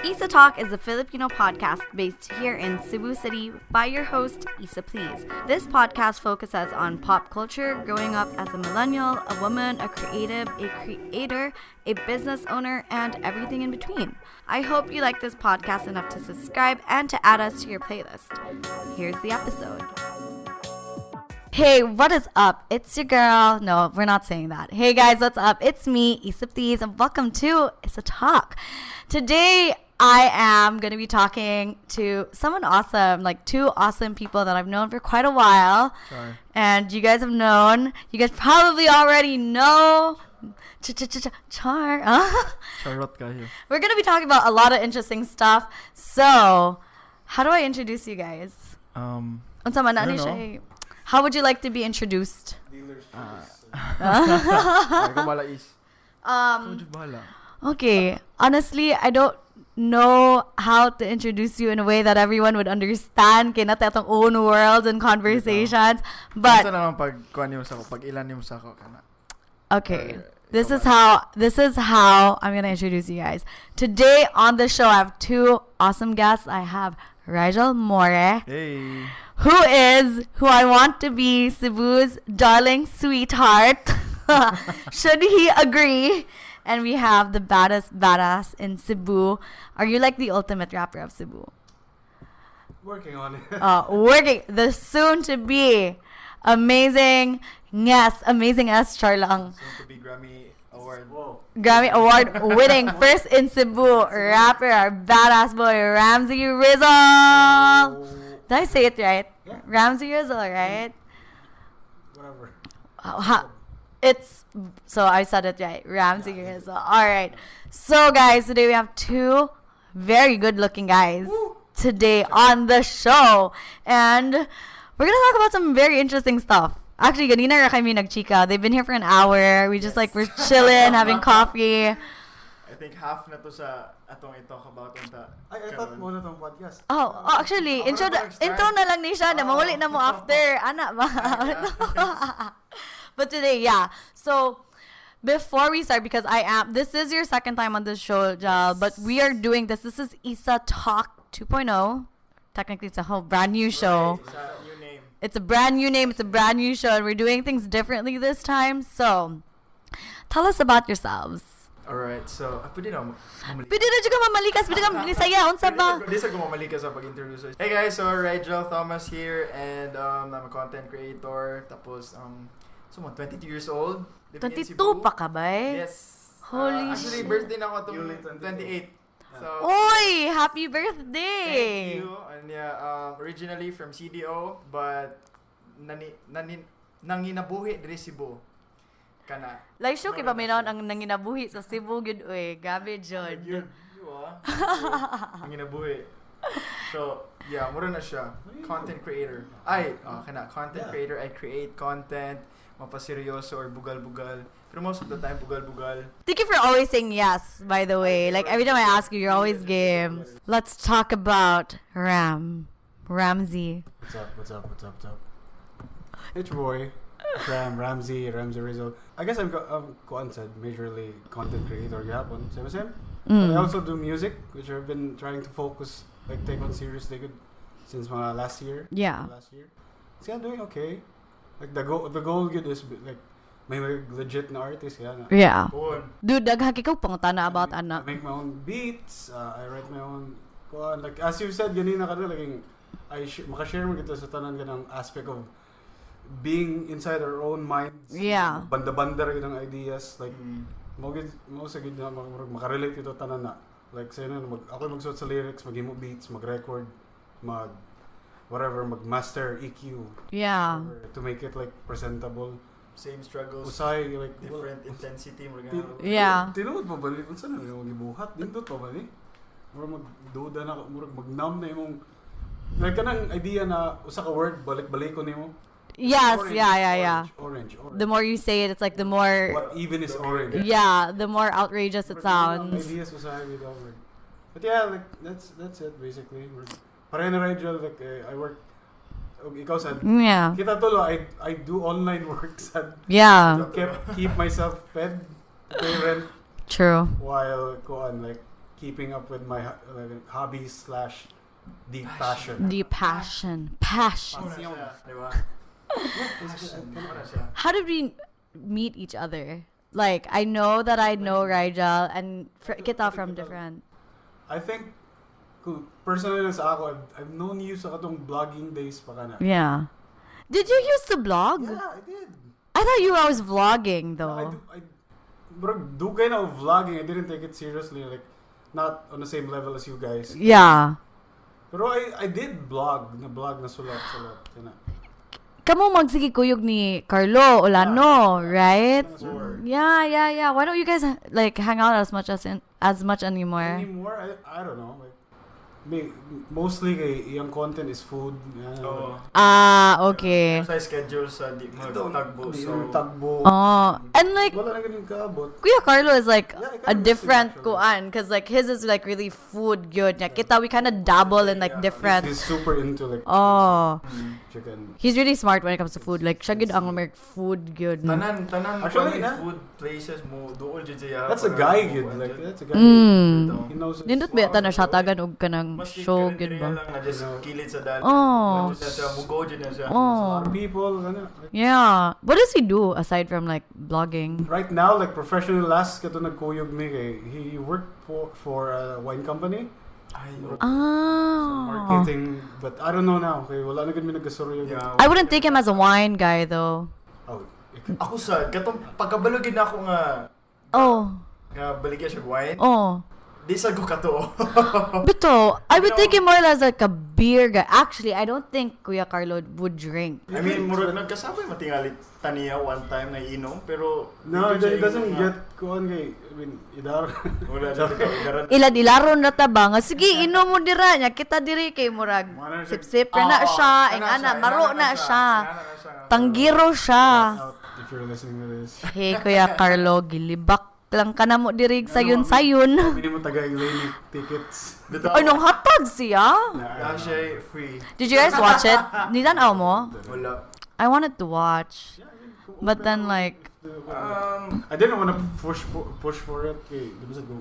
Isa Talk is a Filipino podcast based here in Cebu City by your host, Isa Please. This podcast focuses on pop culture, growing up as a millennial, a woman, a creative, a creator, a business owner, and everything in between. I hope you like this podcast enough to subscribe and to add us to your playlist. Here's the episode. Hey, what is up? It's your girl. No, we're not saying that. Hey guys, what's up? It's me, Isa Please, and welcome to Isa Talk. Today, I am going to be talking to someone awesome, like two awesome people that I've known for quite a while. Char. And you guys have known. You guys probably already know. Char. Charlotte kayo. We're going to be talking about a lot of interesting stuff. So, how do I introduce you guys? Unsa man na ni siya? How would you like to be introduced? Okay, honestly, I don't know how to introduce you in a way that everyone would understand. Kaya natin atong own worlds and conversations. But okay, this is how I'm gonna introduce you guys. Today on the show, I have two awesome guests. I have Rigel Morre. Hey. Who I want to be Cebu's darling sweetheart. Should he agree? And we have the baddest badass in Cebu. Are you like the ultimate rapper of Cebu? Working on it. The soon to be amazing S Charlang. Soon to be Grammy Award winning first in Cebu rapper, our badass boy Ramzyrizzle. Oh. Did I say it right? Yeah. Ramzyrizzle, right? Whatever. So I said it right. Ramzyrizzle. All right. So guys, today we have two very good-looking guys today on the show, and we're gonna talk about some very interesting stuff. Actually, ganina ra kami nagchika. They've been here for an hour. We just we're chilling, having coffee. I think half na to sa atong i-talk about unta. I thought mo na tong podcast. Oh, actually, intro na lang ni siya. Mawali na mo after. Ana ba? But today, yeah. So, before we start, because this is your second time on this show, Jal, but we are doing this. This is Isa Talk 2.0. Technically, it's a whole brand new show. Right, it's a brand new name. It's a brand new show, and we're doing things differently this time. So, tell us about yourselves. Alright, so pwede na juga mamalikas, pwede ka nisaya, unsa ba? Pwede sa mamalikas sa pag-introduce. Hey guys, so Rigel Thomas here, and I'm a content creator. Tapos 22 years old. 22 pa ka ba? Yes. Holy actually, birthday na ako itong 28. So, Oy! Happy birthday! Thank you. And yeah, originally from CDO, but nanginabuhi diri Cebu. Kana. Like, show kay paminon ang nanginabuhi sa Cebu, good oy. Gabi, Jod. Nanginabuhi. So, yeah, mura na siya. Content creator. Content creator. I create content, mapaseryoso or bugal-bugal. Pero most of the time, bugal-bugal. Thank you for always saying yes, by the way. Like, every time I ask you, you're always game. Let's talk about Ramzy. What's up? It's Roy from Ramzyrizzle. I guess I'm said majorly content creator gihapon. Same. But I also do music, which I've been trying to focus, like take on seriously since last year. Yeah. See, I'm doing okay. Like the goal good is like may legit na artist yan. Yeah. Dude, daghang ikaw pangutana about I make my own beats. I write my own. Like as you said ganina kada laging makashare mo kita sa tanan ganang aspect of being inside our own minds. Yeah. Banda-banda rin ng ideas. Like mo sa gid na makarelate ito tanan na. Like say na ako magsuot sa lyrics, maghimo beats, mag-record, mag-master EQ. Yeah. To make it like presentable. Same struggles. Usay like different intensity. Yeah. Tinuod pa ba ni unsa na yung gibuhat dindot pa ba ni? Mura magduda na mura magnam na imong like kanang idea na usa ka word balik-balikon nimo. Yes, orange, yeah. Orange. The more you say it, it's like the more. What even is orange? Yeah, the more outrageous it sounds. Ideas usay with that word. But yeah, like that's it basically. Pareho na Rigel, like I work. Ikaw sad. Yeah. Kita tulo, I do online work sad. Yeah. To keep myself fed, pay rent. True. While like keeping up with my hobbies / deep passion. Deep passion. Passion. Una siya, di ba? Una siya. How did we meet each other? Like, I know that I know Rigel and kita from different. I think, personally na sa ako, I've known you sa katong vlogging days pa ka na. Yeah. Did you used to blog? Yeah, I did. I thought you were always vlogging though. Bro, do kayo na vlogging. I didn't take it seriously. Like, not on the same level as you guys. Yeah. Pero I did blog. Na sulat. Yun na. Kamo magsige kuyog ni Carlo Olano, right? Sure. Yeah. Why don't you guys like hang out as much anymore? Anymore? I don't know. Like, mostly yung content is food. Oo. Okay. Sa schedule sa di mo tagbo. So, Tagbo. Oh, and like Wala na ganun kaabot. Kuya Carlo is like Yeah, I a kinda different miss him, kuan because like his is like really food good. Yeah, kita we kind of dabble in like different. He's super into like chicken. He's really smart when it comes to food. Like siya gid ang American food good. tanan Actually, food places mo dool jud siya. That's a guy good. Like that's a guy. Mm. He knows. Nindot ba ta na siya tagan og kanang Maski show karin good ba? lang na just kilid sa dal. Oh. Nandun na siya, mugo dyan na siya. A Oh. lot of people. Like, Yeah. What does he do aside from like blogging? right now, like professional last kato nagkuyog mi kay he worked for a wine company. Ay, Marketing, but I don't know now. Okay, wala na gud mi nagkasuroy. yeah. I wouldn't take him as a wine guy though. Oh, Ako sa, katong pagkabalugin na ako Oh. nga baligya siya wine. Oh. Di sa ko kato. Bito, I would take him more as like a beer guy. Actually, I don't think Kuya Carlo would drink. I mean, murag nagkasabay matingalit taniya one time na inom, pero no, hindi it siya doesn't inom nga. get kuan kay. I mean, idar. Wala na dito, igaran. Ilad-ilaron na ta ba nga sige inom mo dira nya kita diri kay murag sip-sip na siya, ing ana maro na siya. Tanggiro siya. Out if you're listening to this. Hey Kuya Carlo, gilibak lang ka na mo diri sayon-sayon. Hindi mo tagay lane tickets. Ay nung hotdog siya. Na siya free. Did you guys watch it? Nitanaw mo? Wala. I wanted to watch. But then like I didn't want to push for it. Okay, go.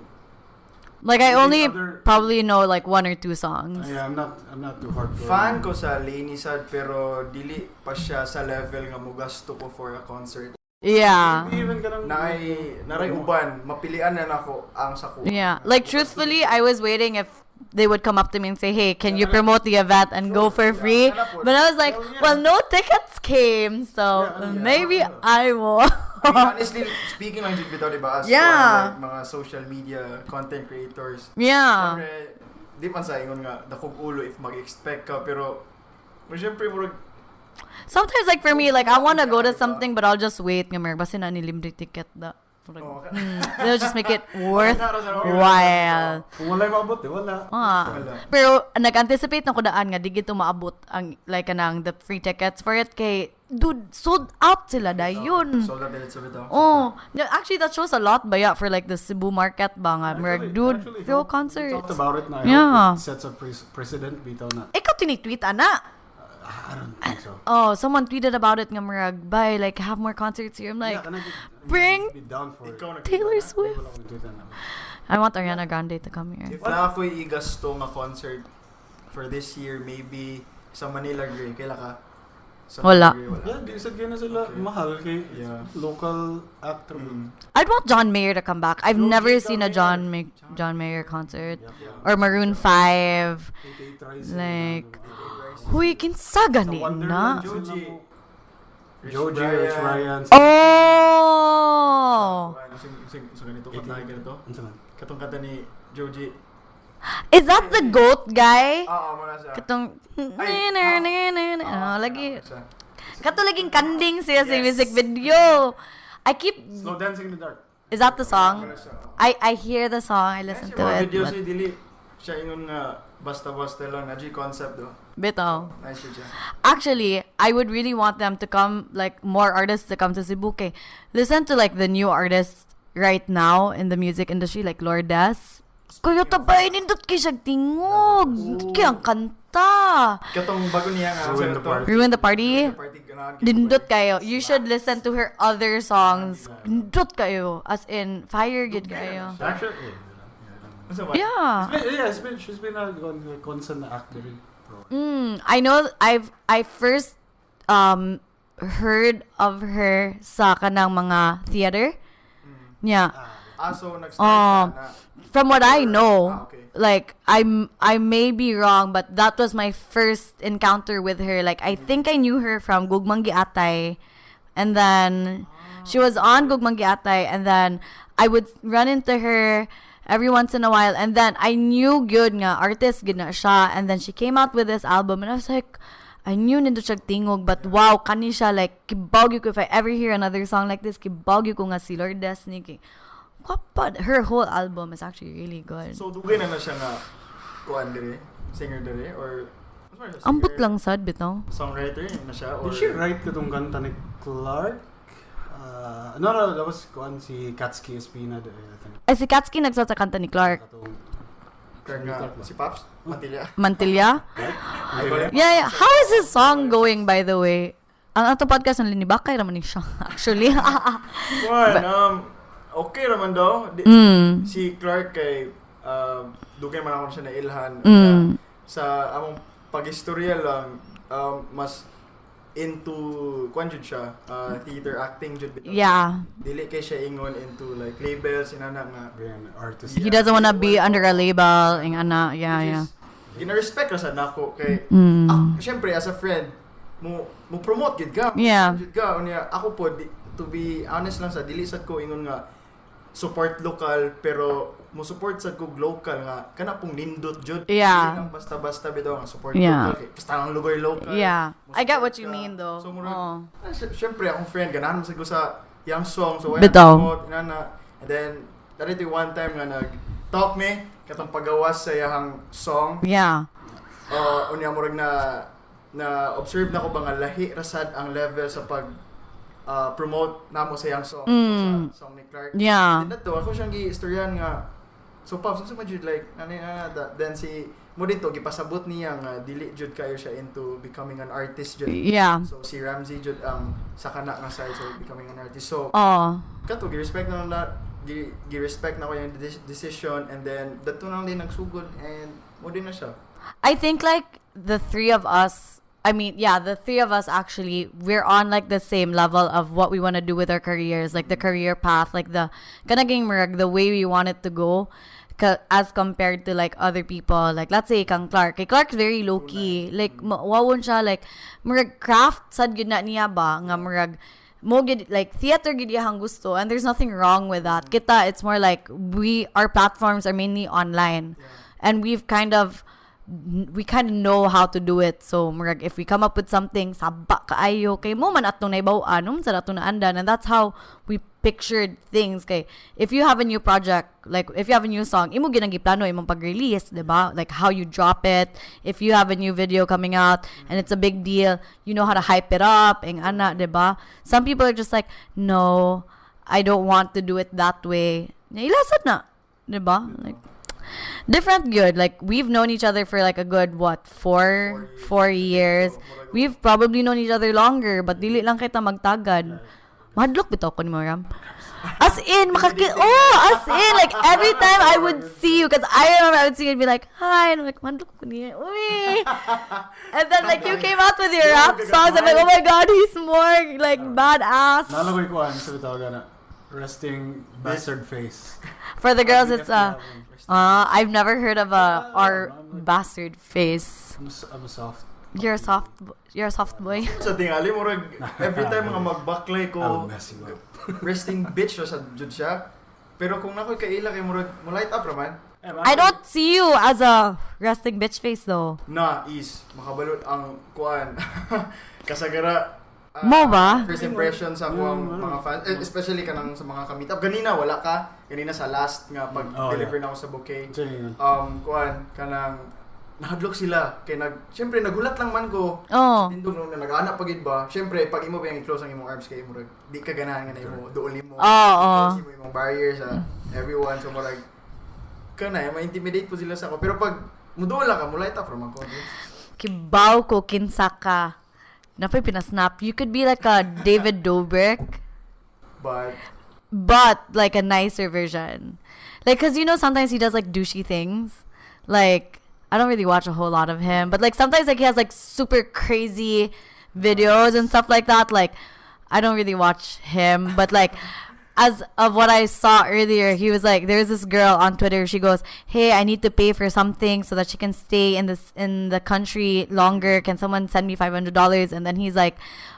like I only Other- probably know like one or two songs. Yeah, I'm not too hardcore. Fan ko sa Laney Sad, pero dili pa siya sa level nga mugasto ko for a concert. Yeah. Hindi even ka nang... Naray uban, mapilian na nako ang sako. Yeah. Like truthfully, I was waiting if they would come up to me and say, "Hey, can you promote the event and go for free?" But I was like, "Well, no tickets came, so maybe I will." I mean, honestly, speaking lang dito bitaw, diba, as Yeah. like, mga social media content creators, Yeah. syempre, di pa sa ingon nga, dakog ulo if mag-expect ka, pero syempre, murag, Sometimes like for me, like I want to go to something, but I'll just wait. Nga mer, basta na nilimbre ticket da. They'll just make it worthwhile. Kung wala yung maabot, wala. Pero nag-anticipate na ko daan nga di gito maabot ang like kanang the free tickets for it kay dude sold out sila dayon. Sold out din sa bitaw. Oh, actually that shows a lot ba ya for like the Cebu market ba nga merag dude Phil concert. We talked about it na. Yeah. It sets a precedent bitaw na. Ikaw tinitweet ana. I don't think so. Oh, someone tweeted about it nga merag bye like have more concerts here. I'm like bring be down for it. Taylor Swift. Wala akong tweet na. I want Ariana Grande to come here. If na ako'y igasto nga concert for this year, maybe sa Manila Gray, kaila ka? Sa Wala. Manila Gray, Yeah, di sad kaya na sila mahal kay local actor. I'd want John Mayer to come back. I've Joji never come seen a here. John Mayer concert Yeah. or Maroon 5. 88 Rising, Like, ano, huy, kinsaga sa ni Wonderland, na. Joji. Joji, Rich Ryan. Oh! So ganito, kanta ganito. Ano man? Katong kanta ni Joji. Is that the goat guy? Oo, muna siya. Katong... Ay, lagi. Kato laging kanding siya sa music video. I keep... Slow Dancing in the Dark. Is that the song? I hear the song. I listen to it. Video but- siya, dili. Siya ingon nga, basta-basta lang, na concept do. Bitaw. Nice siya. Actually, I would really want them to come, like, more artists to come to Cebu. Kay, listen to, like, the new artists right now in the music industry, like Lourdes. Kaya tabay, nindot kay siya tingog. Kaya ang kanta. Katong bago niya nga. Ruin the Party. Ruin the Party. Party ganahan. Nindot kayo. You should listen to her other songs. Nindot kayo. As in, fire gid kayo. Actually, Yeah. She's been a constant actor. I know I first heard of her sa kanang mga theater. Yeah. So nag-start na. From what I know, okay. like I may be wrong, but that was my first encounter with her. Like I think I knew her from Gugmang Giatay, and then she was on Gugmang Giatay, and then I would run into her every once in a while, and then I knew good nga artist gid na siya, and then she came out with this album, and I was like, I knew nito siya tingog, but wow, kani siya, like kibawgi ko if I ever hear another song like this, kibawgi ko nga si Lord Destiny. But her whole album is actually really good. So dugay na siya nga kuan dire, singer dire, or ambot lang sad bitaw. Songwriter na siya, or did she write katong kanta ni Clark? No, that was kuan si Katsuki Espina, I think. Si Katsuki nagsat sa kanta ni Clark. Si Pops Mantilla? Yeah. How is his song going, by the way? Ang ato podcast ng Linibakay raman ni siya, actually. Okay raman daw. Si Clark kay dugay man ako siya na ilhan. Sa among pag-istorya lang, mas into kwan jud siya, theater acting jud bitaw. Yeah. Dili kay siya ingon into like labels inana nga artist. He doesn't wanna be under a label ing ana. Yeah. Gina-respect ra sa nako kay syempre as a friend mo promote gid ka. Yeah. Gid ka unya ako po to be honest lang sa dili sad ko ingon nga support local pero mo support sad ko local nga kana pong nindot jud. Yeah. Hindi lang basta-basta bitaw nga support local. Basta ang lugar local. Yeah. I get what you mean though. So syempre akong friend ganahan mo sad ko sa yang song so bitaw. Inana and then dati one time nga nag-talk me katong pagawas sa yahang song. Yeah. Unya murag na observe na ko ba nga lahi rasad ang level sa pag promote namo sa yang song sa song ni Clark. Yeah. And that ako siyang gi-istoryan nga so Pops so jud like then si mo dito gipasabot niya nga dili jud kayo siya into becoming an artist jud. Yeah. So si Ramzy jud ang sa kana nga side so becoming an artist. So kato gi-respect na gi-respect na ko yung decision and then dato nang din nagsugod and mo din na siya. I think like the three of us actually, we're on like the same level of what we want to do with our careers, like the career path, like the the way we want it to go, as compared to like other people. Like let's say kang Clark. Clark's very low key. Like wawon siya like murag craft sad gid na niya ba nga murag mo gid like theater gid yahang gusto, and there's nothing wrong with that. Kita it's more like our platforms are mainly online, and we kind of know how to do it. So murag if we come up with something saba kaayo kay mo man atong naibaw-an sa atong naandan, and that's how we pictured things. Kay if you have a new project, like if you have a new song, imo ginang giplano imong pag-release, diba? Like how you drop it. If you have a new video coming out and it's a big deal, you know how to hype it up and ana, diba? Some people are just like, no, I don't want to do it that way. Ilasad na, diba? Like different good. Like we've known each other for like a good 4 years. We've probably known each other longer, but dili lang kita magtagad. Madlok bitaw ko ni Moram. As in like every time I would see you, because I remember I would see you and be like, hi, and I'm like, madlok ko niya. Uy. And then like you came out with your rap songs, I'm like, oh my god, he's more like badass. Nalagoy ko sa bitaw gana. Resting bastard face. For the girls, it's I've never heard of our bastard face. I'm a soft. You're a soft boy. Sa tingali murag every time nga magbaklay ko resting bitch sa jud siya. Pero kung nakoy kaila kay murag mo light up raman. I don't see you as a resting bitch face though. Is makabalot ang kuan. Kasagara mo ba? First impression sa akong mga fans, especially kanang sa mga kamit-up. Ganina sa last nga pag-deliver na ako sa bouquet. Kuan, kanang nahadlok sila. Siyempre, nagulat lang man ko. Tindog nung nag-aanap pagid ba. Siyempre, pag imo ba yung i-close ang imong arms kay imo, di ka ganahan nga na imo, dool mo. I-close mo imong barrier sa everyone. So, murag, ma-intimidate po sila sa ako. Pero pag mudola ka, light up raman ko. Kibaw ko, kinsa ka. Napay pinasnap. You could be like a David Dobrik. But but like a nicer version. Like, cause sometimes he does like douchey things. Like, I don't really watch a whole lot of him, but like sometimes like he has like super crazy videos and stuff like that. Like, I don't really watch him, but like as of what I saw earlier, he was like, there's this girl on Twitter. She goes, "Hey, I need to pay for something so that she can stay in the country longer. Can someone send me $500?" And then he's like,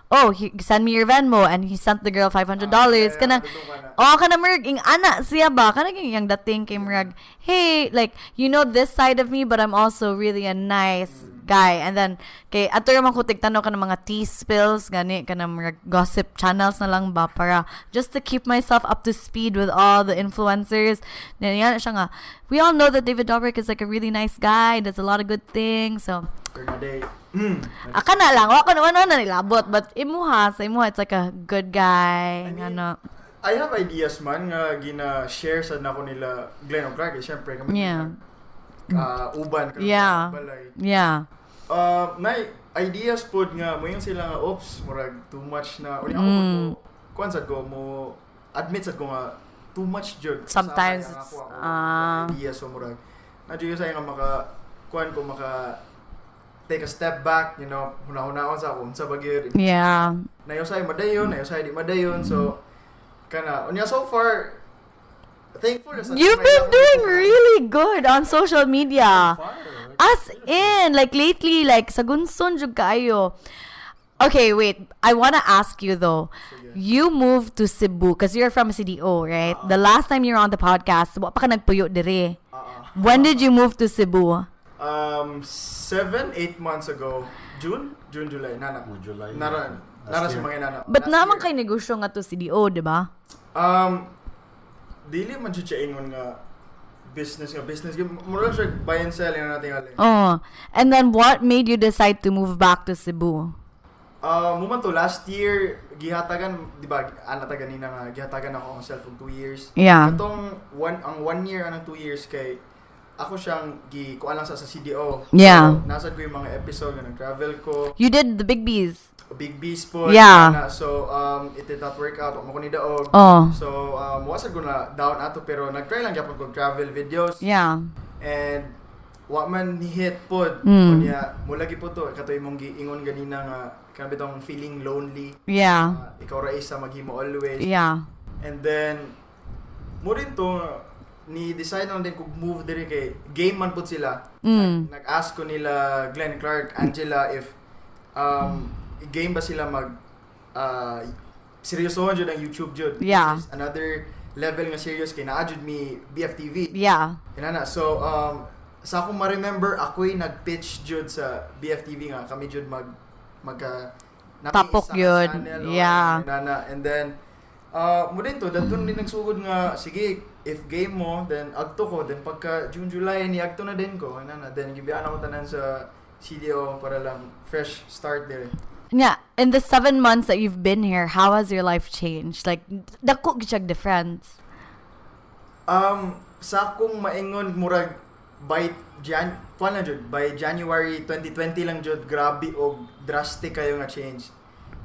"Oh, send me your Venmo," and he sent the girl $500. Kana murag ing ana siya ba? Kana yung dating kay murag, "Hey, like this side of me, but I'm also really a nice guy." And then kay ato man ko tigtanaw ka ng mga tea spills gani kana murag gossip channels na lang ba para just to keep myself up to speed with all the influencers. Then yan siya nga, we all know that David Dobrik is like a really nice guy, does a lot of good things. So aka na lang, wako naman na nilabot, but imuha it's like a good guy. I have ideas man nga gina-share sa nako nila Glenn O'Clark, syempre kami uban ka balay. Yeah. Na ideas pod nga mo yung sila nga murag too much na or ako kuan sad ko mo admit sad ko nga too much jud sometimes it's ideas so murag na jud sa nga maka take a step back, huna-hunaon sa akong sa bagyod. Yeah. Nayosay madayon, nayosay di madayon. So, so far, thankful. You've been doing really good on social media. As in, like lately, like sa gunson jud kaayo. Okay, wait. I wanna ask you though. You moved to Cebu because you're from CDO, right? The last time you were on the podcast, wa pa ka nagpuyo dire. When did you move to Cebu? 7-8 months ago. July. July. Nara sa mga nana. But naman kay negosyo nga to CDO, di ba? Dili man siya ingon nga business. Mura siya buy and sell yung natin alin. Oh. And then what made you decide to move back to Cebu? Muman to last year gihatagan, di ba? Ganina nga gihatagan ako myself for 2 years. Yeah. Katong 1 year anang 2 years kay ako siyang kuan lang sa CDO. Yeah. So, nasad ko yung mga episode na nag-travel ko. You did the Big B's. Big B's po. Yeah. So, it did not work out. Ako ni daog. Oh. So, wasad ko na down ato pero nag-try lang gyapon ko travel videos. Yeah. And wa man ni hit pod. Kunya, mula po to. Kato imong giingon ganina nga kanang bitong feeling lonely. Yeah. Ikaw ra isa maghimo always. Yeah. And then, mo rin to, ni-decide lang din kung move dire kay game man po sila. Nag-ask ko nila Glenn Clark, Angela if game ba sila mag seryosohon jud ang YouTube jud. Yeah. Another level nga serious kay naa jud mi BFTV. Yeah. Inana. So sa akong ma-remember ako'y nag-pitch jud sa BFTV nga kami jud tapok yun. Yeah. Inana. And then mo din to dadton din nagsugod nga sige if game mo then agto ko then pagka July ni agto na din ko then gibiyaan ako tanan sa CDO para lang fresh start there. Yeah, in the 7 months that you've been here, how has your life changed? Like dako gyud difference. Sa akong maingon murag by January 2020 lang jud grabe og drastic kayo nga change.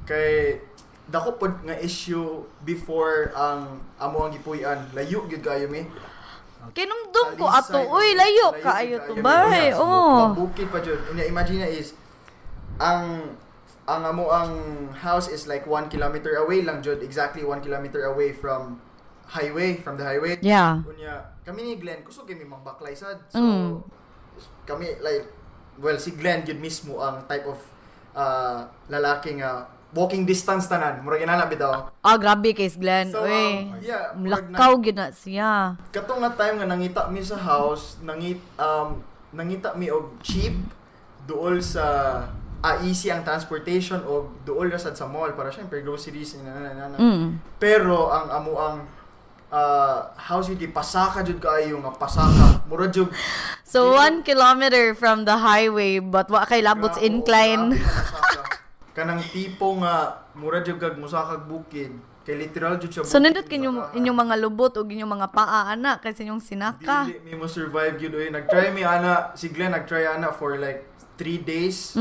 Kay dako pod nga issue before ang amo ang gipuy-an layo gyud kayo mi kinumdum ko ato layo kaayo to bay bukid pa jud imagine is ang amo ang house is like 1 kilometer away lang jud, exactly 1 kilometer away from the highway. Yeah. Kunya kami ni Glenn kusog kami magbaklay sad, so kami like si Glenn jud mismo ang type of lalaki nga walking distance tanan murag inana bitaw. Grabe kay Glenn. So, yeah, lakaw gyud na siya. Katong nga time nga nangita mi sa house, nangita mi og cheap duol sa easy ang transportation og duol ra sad sa mall para syempre groceries inana. Pero ang amo ang house yun pasaka jud kaayo nga pasaka murag jud. So 1 kilometer from the highway but wa kay labot incline. Kanang tipo nga mura jud kag musakag bukid kay literal jud siya. So nindot inyong mga lubot ug inyong mga paa ana kasi inyong sinaka. Dili mi mo survive gyud oy. Nagtry mi ana si Glenn nagtry ana for like 3 days.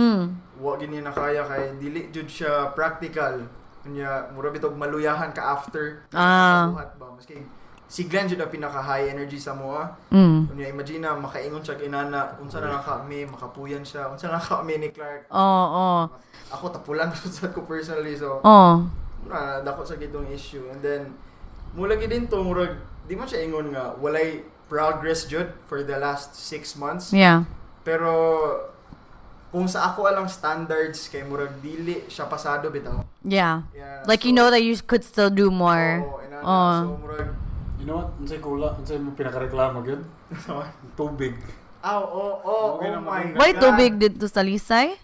Wa gini na kaya kay dili jud siya practical. Unya, mura bitog maluyahan ka after. Buhat ba? Maski, si Glenn jud ang pinaka-high energy sa moa. Unya, imagine na, makaingon siya inana, unsa na kami, makapuyan siya, unsa na kami ni Clark. Ako, tapulan ko personally, so, dako sa gitong issue. And then, mula din to, murag, di man siya ingon nga, walay progress jud for the last 6 months. Yeah. Pero, kung sa ako alang standards, kay murag dili siya pasado bitaw. Yeah. Like, so, you know that you could still do more. So, murag, you know what? Unsay kula, unsay mo pinakareklamo gyud? Tubig. Oh my God. Why tubig dito sa Lisay?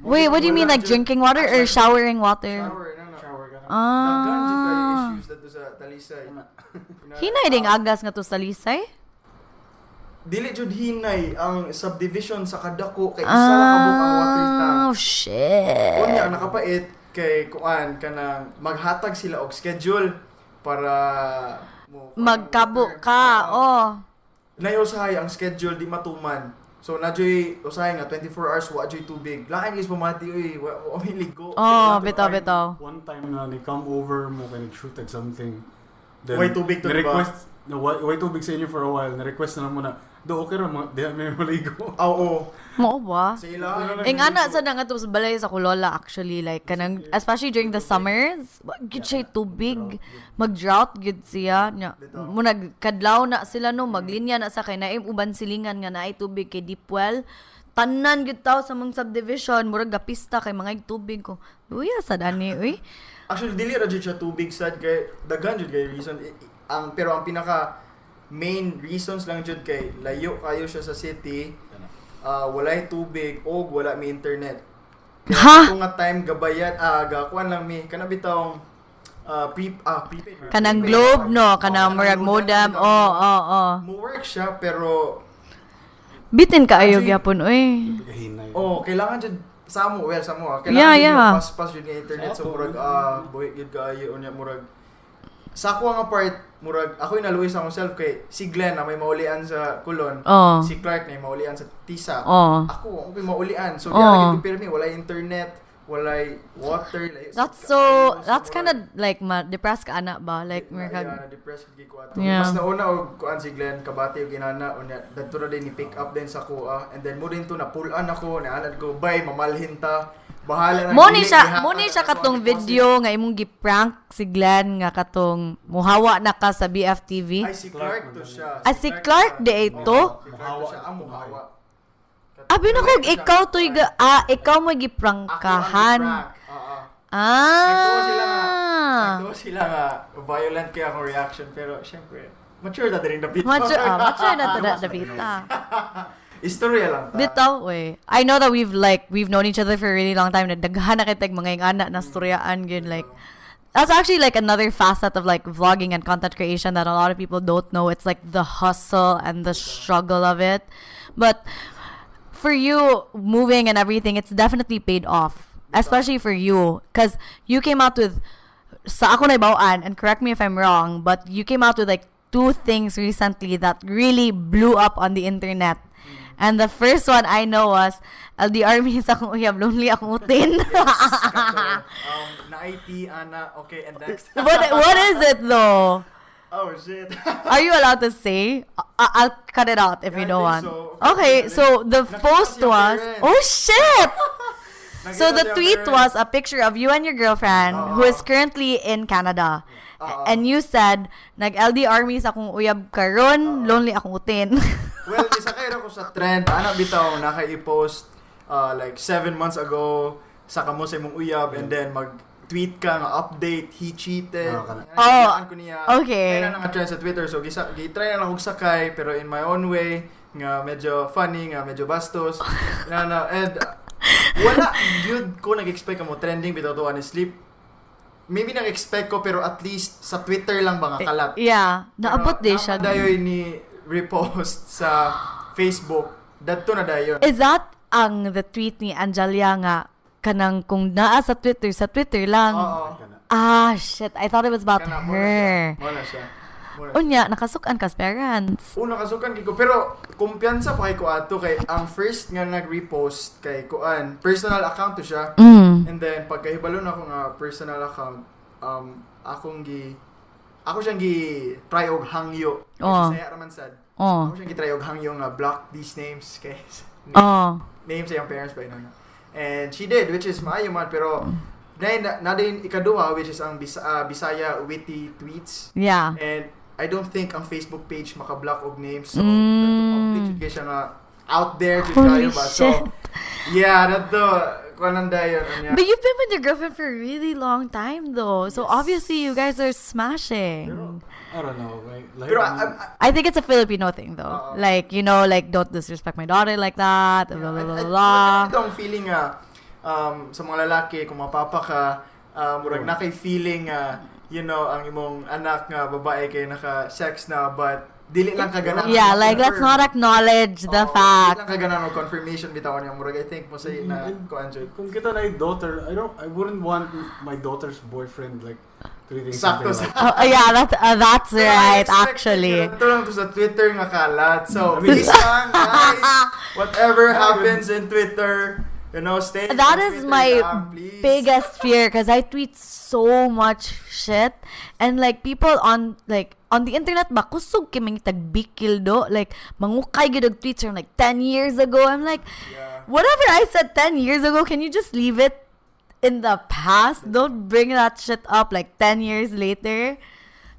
Wait, what do you mean, like drinking water or showering water? Shower ka na. Daghan jud kay issues dito sa Talisay. Hinay ding agas nga to sa Lisay? Dili jud hinay ang subdivision sa kadako kay isa ra kabuk ang water tank. Oh shit. Unya nakapait kay kuan kanang maghatag sila og schedule para magkabo ka. Nayosahay ang schedule di matuman. So nadyoy usahay nga 24 hours wa joy tubig. Lain is pamati oy, wa ligo. Bitaw. One time na ni come over mo kay shoot at something. Then way tubig to request. No, way tubig sa inyo for a while. Na-request na lang muna. Do okay ra mo, di may maligo. Oo. Mo ba? Sila. Ana sa nga to sa balay sa Kulola actually, like kanang especially during the summers, gid siya tubig, mag-drought gid siya. Mo nagkadlaw na sila no, maglinya na sa kay naim uban silingan nga naay tubig kay deep well. Tanan gid taw sa mong subdivision, murag gapista kay mga tubig ko. Uy, sa dani, uy. Actually dili ra jud siya tubig sad kay daghan jud kay reason pero ang pinaka main reasons lang jud kay layo kayo siya sa city, walay tubig o wala mi internet. Kaya nga time gabayad gakuan lang mi kana bitawng prepaid kanang globe no, kanang murag modem. Mo work siya pero bitin kaayo gyapon oy. Kailangan jud sa mo kailangan pas jud nga internet so murag boy gid kaayo unya murag sa ako nga part, murag, ako'y naluwi sa myself kay si Glenn na may maulian sa Kulon, si Clark na may maulian sa Tisa. Ako, may maulian. So, diyan nagpipirmi, walay internet, walay water. That's kind of like, depressed ka anak ba? Like, na-depressed ko ato. Mas nauna o kuan si Glenn, kabati o ginana, o dito na din ni-pick up din sa kuha. And then, mo din to, napulaan ako, naalad ko, bye, mamalhin ta. Bahala na. Muni siya katong video nga imong gi-prank si Glenn nga katong muhawa na ka sa BFTV. Ay si Clark to siya. Si Clark de ito. Muhawa. Abi na kog ikaw mo gi-prankahan. Nagtuwa sila nga violent kaya akong reaction pero syempre mature na din dapita. Mature na dapita. Istorya lang ta. Bitaw, I know that we've known each other for a really long time. Nagdaghan na kitag mga ingana na storyaan yun. Like, that's actually like another facet of like vlogging and content creation that a lot of people don't know. It's like the hustle and the struggle of it. But for you, moving and everything, it's definitely paid off. Especially for you. Because you came out with, sa ako na ibawaan, and correct me if I'm wrong, but you came out with like 2 things recently that really blew up on the internet. And the first one I know was LDR means akong uyab, lonely akong utin. Na-IT, Ana, okay, and next. What is it though? Oh shit. Are you allowed to say? I'll cut it out if you don't want. So. Okay, so the post was, oh shit! So the tweet was a picture of you and your girlfriend who is currently in Canada. And you said, nag-LDR means akong uyab karon, lonely akong utin. Well, isa kayo ko sa trend. Ana bitaw naka-i-post like 7 months ago sa kamo sa imong uyab and then mag-tweet ka nga update, he cheated. Okay. Kaya na nga-trend sa Twitter. So, gi-try na lang kong sakay pero in my own way nga medyo funny, nga medyo bastos. And wala yun ko nag-expect mo trending bitaw to honestly. Maybe nag-expect ko pero at least sa Twitter lang ba nga kalat. Yeah. Naabot din siya. Dayoy ni repost sa Facebook. Dadto na dayon. Is that ang the tweet ni Angelia nga kanang kung naa sa Twitter lang? Oo. Shit. I thought it was about her. Wala siya. Unya, nakasukan kas parents. Nakasukan ko. Pero, kumpiyansa pa kay ko ato kay ang first nga nag-repost kay Kuan. Personal account to siya. And then, pagkahibalo na ako nga personal account, ako siyang try og hangyo. Saya raman sad. Ako siyang try og hangyo nga block these names kay names sa yung parents ba ina. And she did, which is maayo man, pero na din ikaduha, which is ang Bisaya witty tweets. Yeah. And I don't think ang Facebook page maka-block og names. So, public siya nga out there to tayo ba. So, yeah, nato kananda yun. But you've been with your girlfriend for a really long time though. So, obviously, you guys are smashing. Pero, I don't know. Like pero I think it's a Filipino thing though. Like, you know, like, don't disrespect my daughter like that. Blah, blah, blah, blah. Ito ang feeling sa mga lalaki, kung mapapa ka, murag na kay feeling, you know, ang imong anak nga babae kay naka-sex na, but dili lang kaganan. Yeah, like, let's not acknowledge the fact. Dili lang kaganan o confirmation bitaw niya, murag, I think mo say na, kung kita na yung daughter, I wouldn't want my daughter's boyfriend, like, treating sakto something sa... like Yeah, that's right, actually. Ito lang to sa Twitter nga kalat. So, please lang, guys, whatever happens in Twitter, you know, stay. That is my biggest fear because I tweet so much shit, and like people on the internet ba kusog kiming tagbikil do, like mangukay gid og tweets from like 10 years ago. I'm like, whatever I said 10 years ago, can you just leave it in the past? Don't bring that shit up like 10 years later.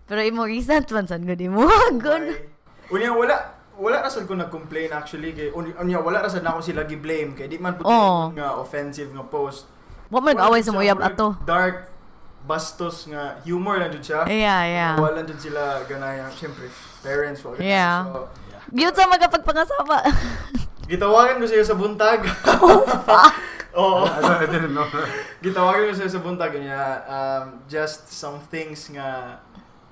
Pero imo recent man sad gud imo gun. Unya wala ra sad ko nag-complain actually kay unya wala ra sad nako sila gi-blame kay di man puti nga offensive nga post. What man away sa moyab ato? Dark bastos nga humor lang jud siya. Yeah. Wala jud sila ganaya, syempre parents wala. Yeah. So, gyud sa magapagpangasama. Gitawagan ko siya sa buntag. Oo. I didn't know. Gitawagan ko siya sa buntag niya. Just some things nga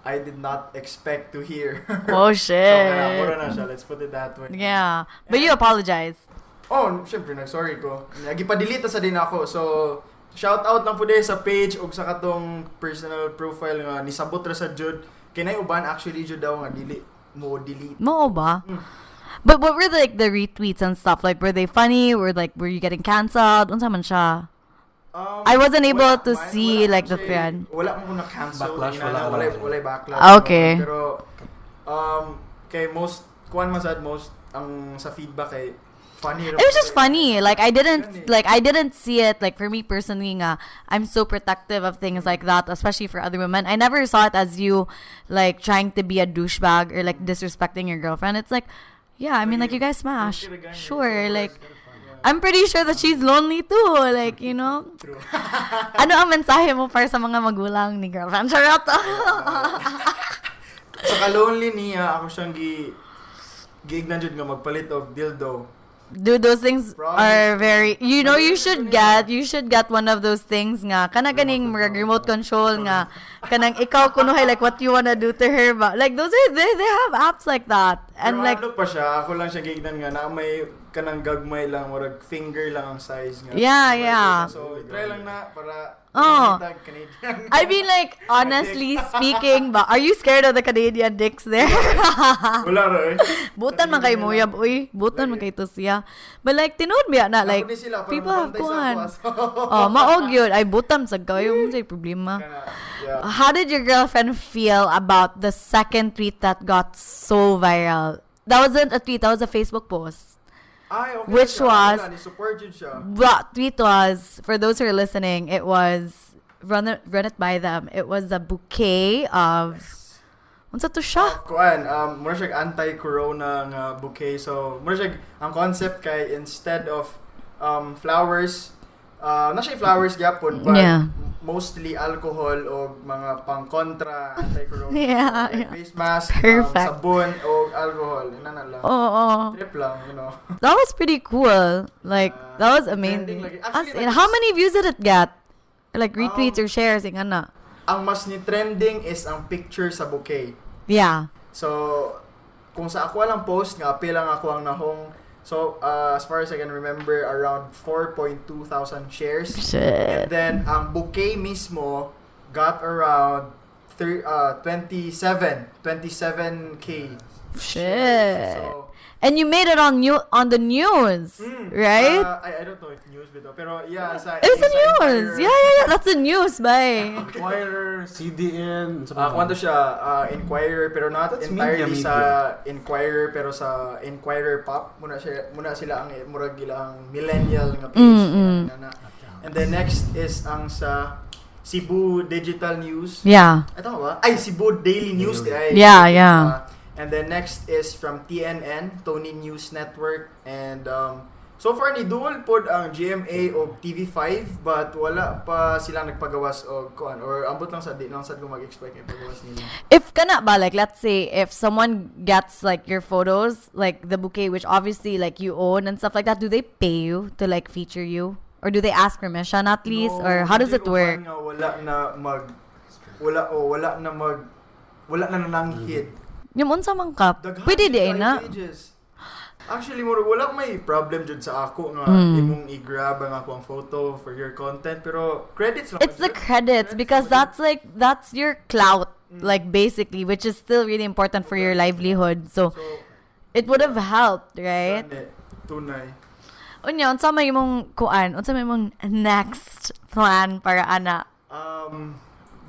I did not expect to hear. Oh shit. So, mura na siya. Let's put it that way. Yeah. But you apologize. Oh, syempre, nag-sorry ko. Nagipa-delete sa din ako. So, shout out lang po din sa page o sa katong personal profile nga nisabot ra sa Jud. Kinay uban actually Jud daw nga dili mo delete. Mo ba? But what were like the retweets and stuff? Like, were they funny? Were you getting cancelled? Unsa man siya? I wasn't able to see like the thread. Wala mo na cancel. Backlash, wala backlash. Okay. Pero kay most ang sa feedback kay funny. It was just funny. Like I didn't see it. Like for me personally, I'm so protective of things like that, especially for other women. I never saw it as you like trying to be a douchebag or like disrespecting your girlfriend. It's like, yeah, I mean, like you guys smash. Sure, like. I'm pretty sure that she's lonely too, like, you know. True. Ano ang mensahe mo para sa mga magulang ni girlfriend? Charot! Sa ka-lonely niya, ako siyang gi-ignan jud nga magpalit og dildo. Dude, those things are very, you know, you should get one of those things nga, kanang remote control nga, kanang ikaw kunuhay, like what you wanna do to her ba. Like, those are, they have apps like that. And pero like, look pa siya, ako lang siya gi-ignan nga, na may kanang gagmay lang, or finger lang ang size nga. Yeah. So, try lang na, para, Canadian. I mean, like, honestly speaking ba, are you scared of the Canadian dicks there? Wala ra eh. Butan man kay Moyab, uy. Butan man kay to siya. But like, tinood biya na, like, people have kuhan. Maog yun. Ay, butan sa kayo. May problema. How did your girlfriend feel about the second tweet that got so viral? That wasn't a tweet, that was a Facebook post. Ay, okay, which was the tweet was, for those who are listening, it was run it by them. It was a bouquet of unsa to siya? Kuan, mura siya anti-corona nga bouquet. So, mura siya ang concept kay instead of flowers, na siya flowers gyapon, but mostly alcohol o mga pang-kontra anti-corona. Like face mask, sabon o alcohol. Inana lang. Trip lang, you know. That was pretty cool. Like, that was amazing. Actually, how many views did it get? Like, retweets or shares, ingana? Ang mas ni trending is ang picture sa bouquet. Yeah. So, kung sa ako lang post nga, pilang ako ang nahong. So, as far as I can remember, around 4,200 shares. Shit. And then, ang bouquet mismo got around 27K. Shit. So, and you made it on the news, right? I don't know if news bito, pero yeah, it's the news. Yeah. That's the news, bye. Inquirer, CDN. Kwento siya, Inquirer, pero not That's entirely media. sa Inquirer, pero sa Inquirer Pop. Muna sila ang murag ilang millennial nga page. And then next is ang sa Cebu Digital News. Yeah. Ay, tama ba? Ay, Cebu Daily News. Yeah. And then next is from TNN, Tony News Network. And so far, ni dual pod ang GMA o TV5, but wala pa silang nagpagawas o kuan. Or ambot lang sa di lang sad ko mag-expect yung pagawas nila. If kana ba, like, let's say, if someone gets, like, your photos, like, the bouquet, which obviously, like, you own and stuff like that, do they pay you to, like, feature you? Or do they ask permission at least? No, or how does it work? Wala na nanghit. Yung unsa man kap, pwede di ay na. Actually, wala may problem jud sa ako nga imong i-grab ang akong photo for your content, pero credits lang. It's the credits because that's your clout, like basically, which is still really important for your livelihood. So it would have helped, right? Tunay. Unya, unsa may imong kuan? Unsa may imong next plan para ana?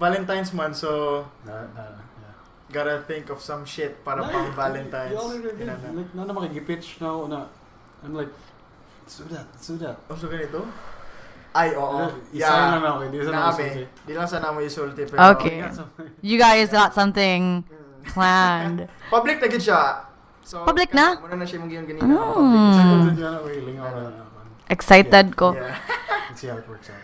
Valentine's month, so gotta think of some shit para pang Valentine's. You already did. Like, na makikipitch na. I'm like, let's do that. So ganito? Ay, oo. Isa lang na ako. Di lang sana mo isulti. Pero Okay. You guys got something planned. Public na gid siya. So, Public na? Muna na siya mong ganina. Excited ko. Yeah. Let's see how it works out.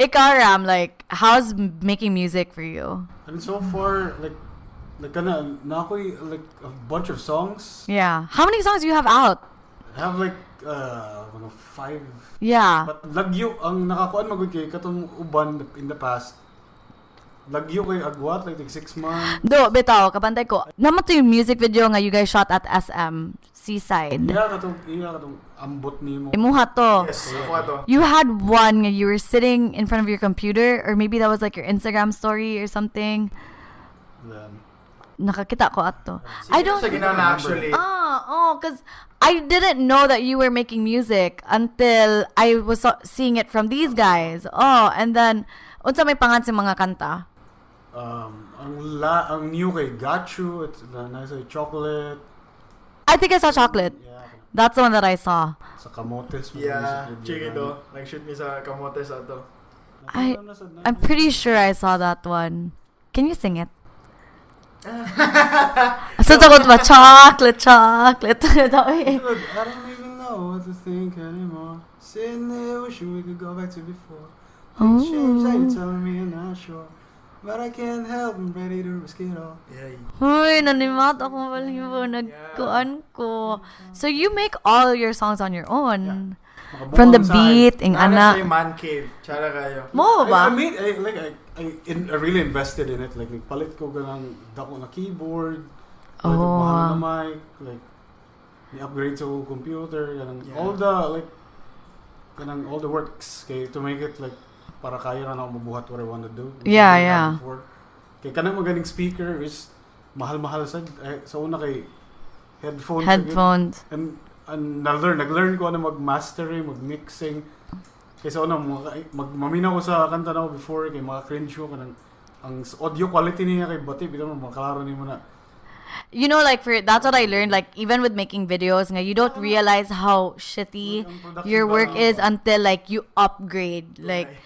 Ikaw, Ram, like, how's making music for you? And so far, like na ako'y like a bunch of songs. Yeah. How many songs do you have out? I have like 5. Yeah. But lagyo ang nakakuan magud kay katong uban in the past. Lagyo kay agwat like 6 months. Do, bitaw, kapantay ko. Naman to yung music video nga you guys shot at SM Seaside. Iya katong ambot nimo. Imuha to. Yes, ako to. You had one nga you were sitting in front of your computer, or maybe that was like your Instagram story or something. Then Nakakita ko ato. I don't. Actually. Because I didn't know that you were making music until I was seeing it from these guys. And then unsa may pangan sa mga kanta? ang new kay Gachu, it's the nice chocolate. I think I saw Chocolate. Yeah. That's the one that I saw. Sa Kamotes. Yeah, chiki to. Nag-shoot mi sa Kamotes ato. I'm pretty sure I saw that one. Can you sing it? So takot ba? Chocolate. I don't even know what to think anymore. Sitting there wishing we could go back to before. Things change, now you're telling me you're not sure. But I can't help, I'm ready to risk it all. Uy, nanimat ako balibo. Nagkuan ko. So you make all your songs on your own? From the beat, ing ana. Nana siya man cave. Tsara kayo. Mo ba? I really invested in it. Like, palit ko ganang dako na keyboard. Oh. Mahal na mic. Like, ni-upgrade sa computer. Ganang, all the works to make it like para kaya na ako mabuhat what I want to do. Yeah. Kaya kanang magaling speaker is mahal-mahal sa una kay Headphones. And nag-learn ko ano mag-mastering, mag-mixing. Kaya sa una, maminaw ko sa kanta na ko before, kay mga cringe ko, kanang ang audio quality niya kay Bati, bitaw mo, makalaro niyo mo na. You know, like, that's what I learned, like, even with making videos, you don't realize how shitty your work is until, like, you upgrade. Like,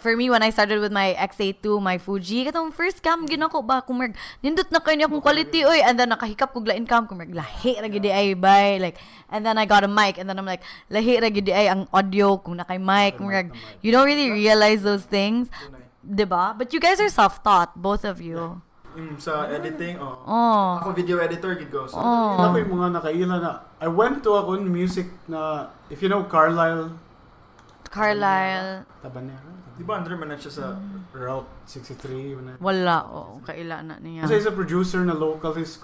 for me, when I started with my XA2, my Fuji, katong first cam, ginako ba, kumag, nindot na kayo niya kung quality, oy, and then nakahikap ko glain cam, kumag, lahi ra gidi ay, bye, like, and then I got a mic, and then I'm like, lahi ra gidi ay ang audio, kung nakay mic, kumag, you don't really realize those things, diba? But you guys are self-taught, both of you. Sa editing, ako video editor, gid ko. So, ako yung mga nakaila na, I went to ako music na, if you know Carlisle Carlisle. Tabanera. Di ba under man na siya sa Route 63. Wala. Kaila na niya. Kasi he's a producer na local. He's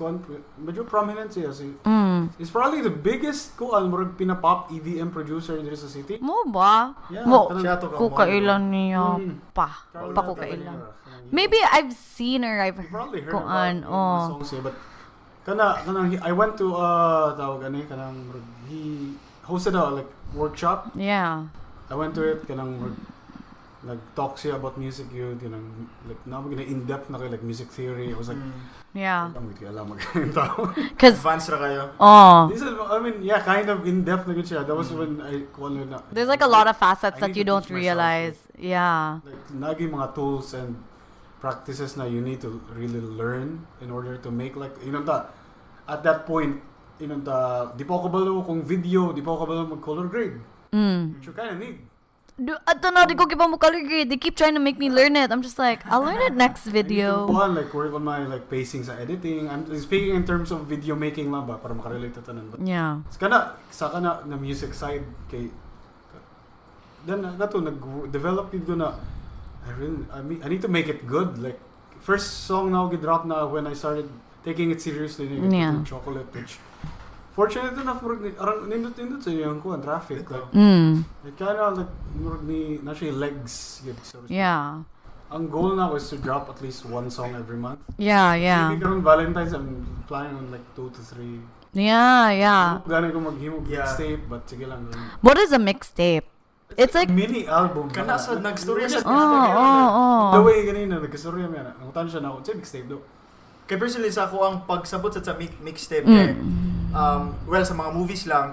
medyo prominent siya. He's probably the biggest murag pinapop EDM producer in sa city. Mo ba? Yeah, Kailan niya pa ko kailan. Maybe I've seen her. I've probably heard about songs here, but kanang I went to he hosted a like workshop. Yeah. I went to it nag-talk siya about music yun, like now we're gonna in-depth na kayo, like music theory. I was like, yeah. Hindi ko alam magkakain tao. Advanced na kayo. Kind of in-depth na siya. That was when there's like a lot of facets that you don't realize. Yeah. Like, naging mga tools and practices na you need to really learn in order to make like, at that point, di pa ako kabalo kung video, di pa ako kabalo mag-color grade. Which you kind of need. Di ko kipa mo color grade. They keep trying to make me learn it. I'm just like, I'll learn it next video. I need to work on my like pacing sa editing. I'm speaking in terms of video making lang ba para makarelate ta tanan. Yeah. Sa kana na music side kay then nag-develop yun na I need to make it good. Like first song now gidrop na when I started taking it seriously na Chocolate, which fortunate enough, arang nindot sa yung traffic. Like, it kind of like, na siya legs. Yeah. Ang goal na was to drop at least one song every month. Yeah. Maybe around Valentine's, I'm flying on like 2 to 3. Yeah. Gano'n ko maghimog mixtape, but sige lang. What is a mixtape? It's like mini album. Kana sa nag-story sa Instagram. The way ganina, nag-story yan. Nangutan siya na ako, mixtape do. Kaya personally sa ako ang pagsabot sa mixtape kay well sa mga movies lang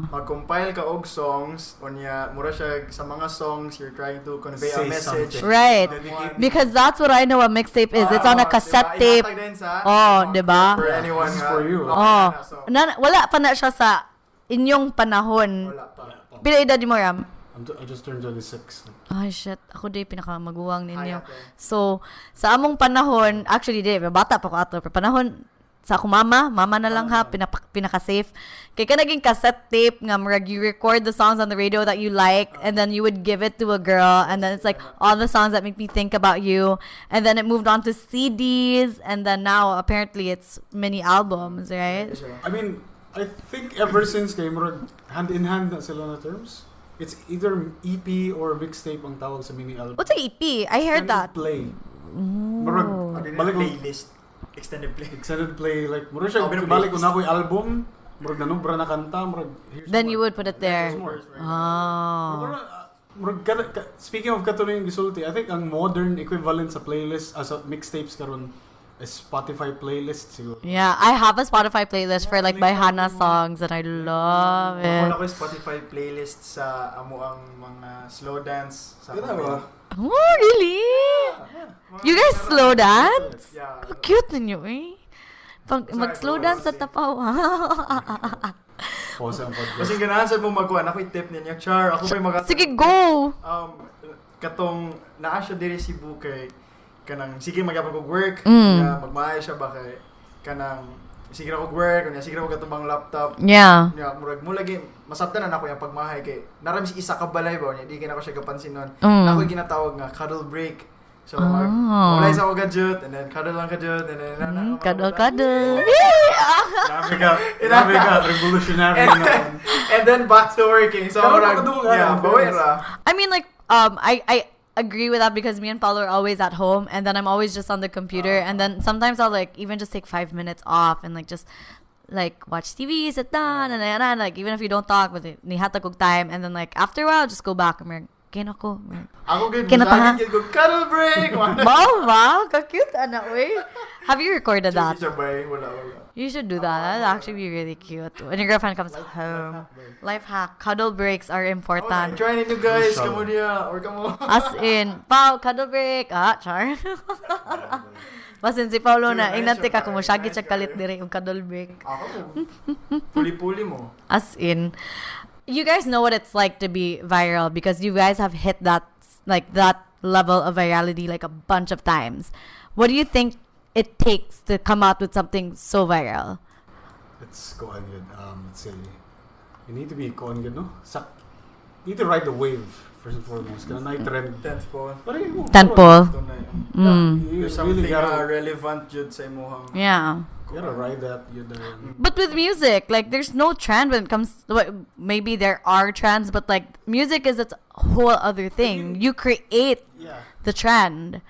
mag-compile ka og songs onya mura siya sa mga songs you're trying to convey a message right because that's what I know a mixtape is. It's on a cassette tape. Diba? For anyone for you. Wala pa na siya sa inyong panahon. Wala pa. Pila edad mo, Ram? I just turned 26. Ay, shit. Ako di pinakamaguwang ninyo. So, sa among panahon, actually di, bata pa ko ato. Pero panahon, sa ako mama na lang ha, pinaka-safe. Kaya ka naging cassette tape nga, you record the songs on the radio that you like, and then you would give it to a girl, and then it's like, all the songs that make me think about you, and then it moved on to CDs, and then now, apparently, it's mini albums, right? I mean, I think ever since kay murag hand-in-hand na sila na terms, it's either EP or mixtape ang tawag sa mini album. What's an EP? I heard that. Play. Balik playlist. Extended play. Like, murag siya, balik ko na ako'y album, murag nanubra na kanta, then you would put it there. Speaking of katuloy yung gisulti, I think ang modern equivalent sa playlist, as mixtapes karon is Spotify playlist siguro. Yeah, I have a Spotify playlist for like my Hannah songs and I love it. Ako yung Spotify playlist sa amo ang mga slow dance sa Oh, really? You guys slow dance? Yeah. Cute ninyo eh. Mag-slow dance sa tapaw. Kasi ganahan sa mo magkuhan, ako i-tip niya, Char, ako may sige, go! Katong naa siya diri si Bukay, kanang sige magyapon kog work, magmaayo siya ba kay kanang sige ra kog work, sige ra kog katubang laptop. Yeah. Murag mo lagi masabtan na ako yung pagmahay kay naram si isa ka balay ba niya, di kay nako siya gapansin nun. Ako ginatawag nga cuddle break. So walay sa og gadget and then cuddle lang gadget and then cuddle. Grabe ka, revolutionary na. And then back to working. So I mean like I agree with that because me and Paulo are always at home and then I'm always just on the computer and then sometimes I'll like even just take 5 minutes off and like just like watch TV, sit down and like even if you don't talk with it, nihatag og time and then like after a while just go back and ako good lagi go cuddle break. Wow, ka-cute ana oy. Have you recorded that? Wala. You should do that. That'd actually be really cute. When your girlfriend comes home. Life hack. Cuddle breaks are important. Try it, you guys. Come on or come on. As in, Pao, cuddle break. Char. Basin si Paulo na, inante ka kung masyagi siya kalit dire yung cuddle break. Ako puli-puli mo. As in, you guys know what it's like to be viral because you guys have hit that level of virality like a bunch of times. What do you think it takes to come out with something so viral? Let's go ahead. Let's say you need to be good, no? need to ride the wave first and foremost. Kaya na trend. Tentpole. Tentpole. There's something relevant jud sa imuhang. Yeah. You gotta ride that. But with music, like, there's no trend when it comes to, maybe there are trends, but like, music is its whole other thing. You create the trend.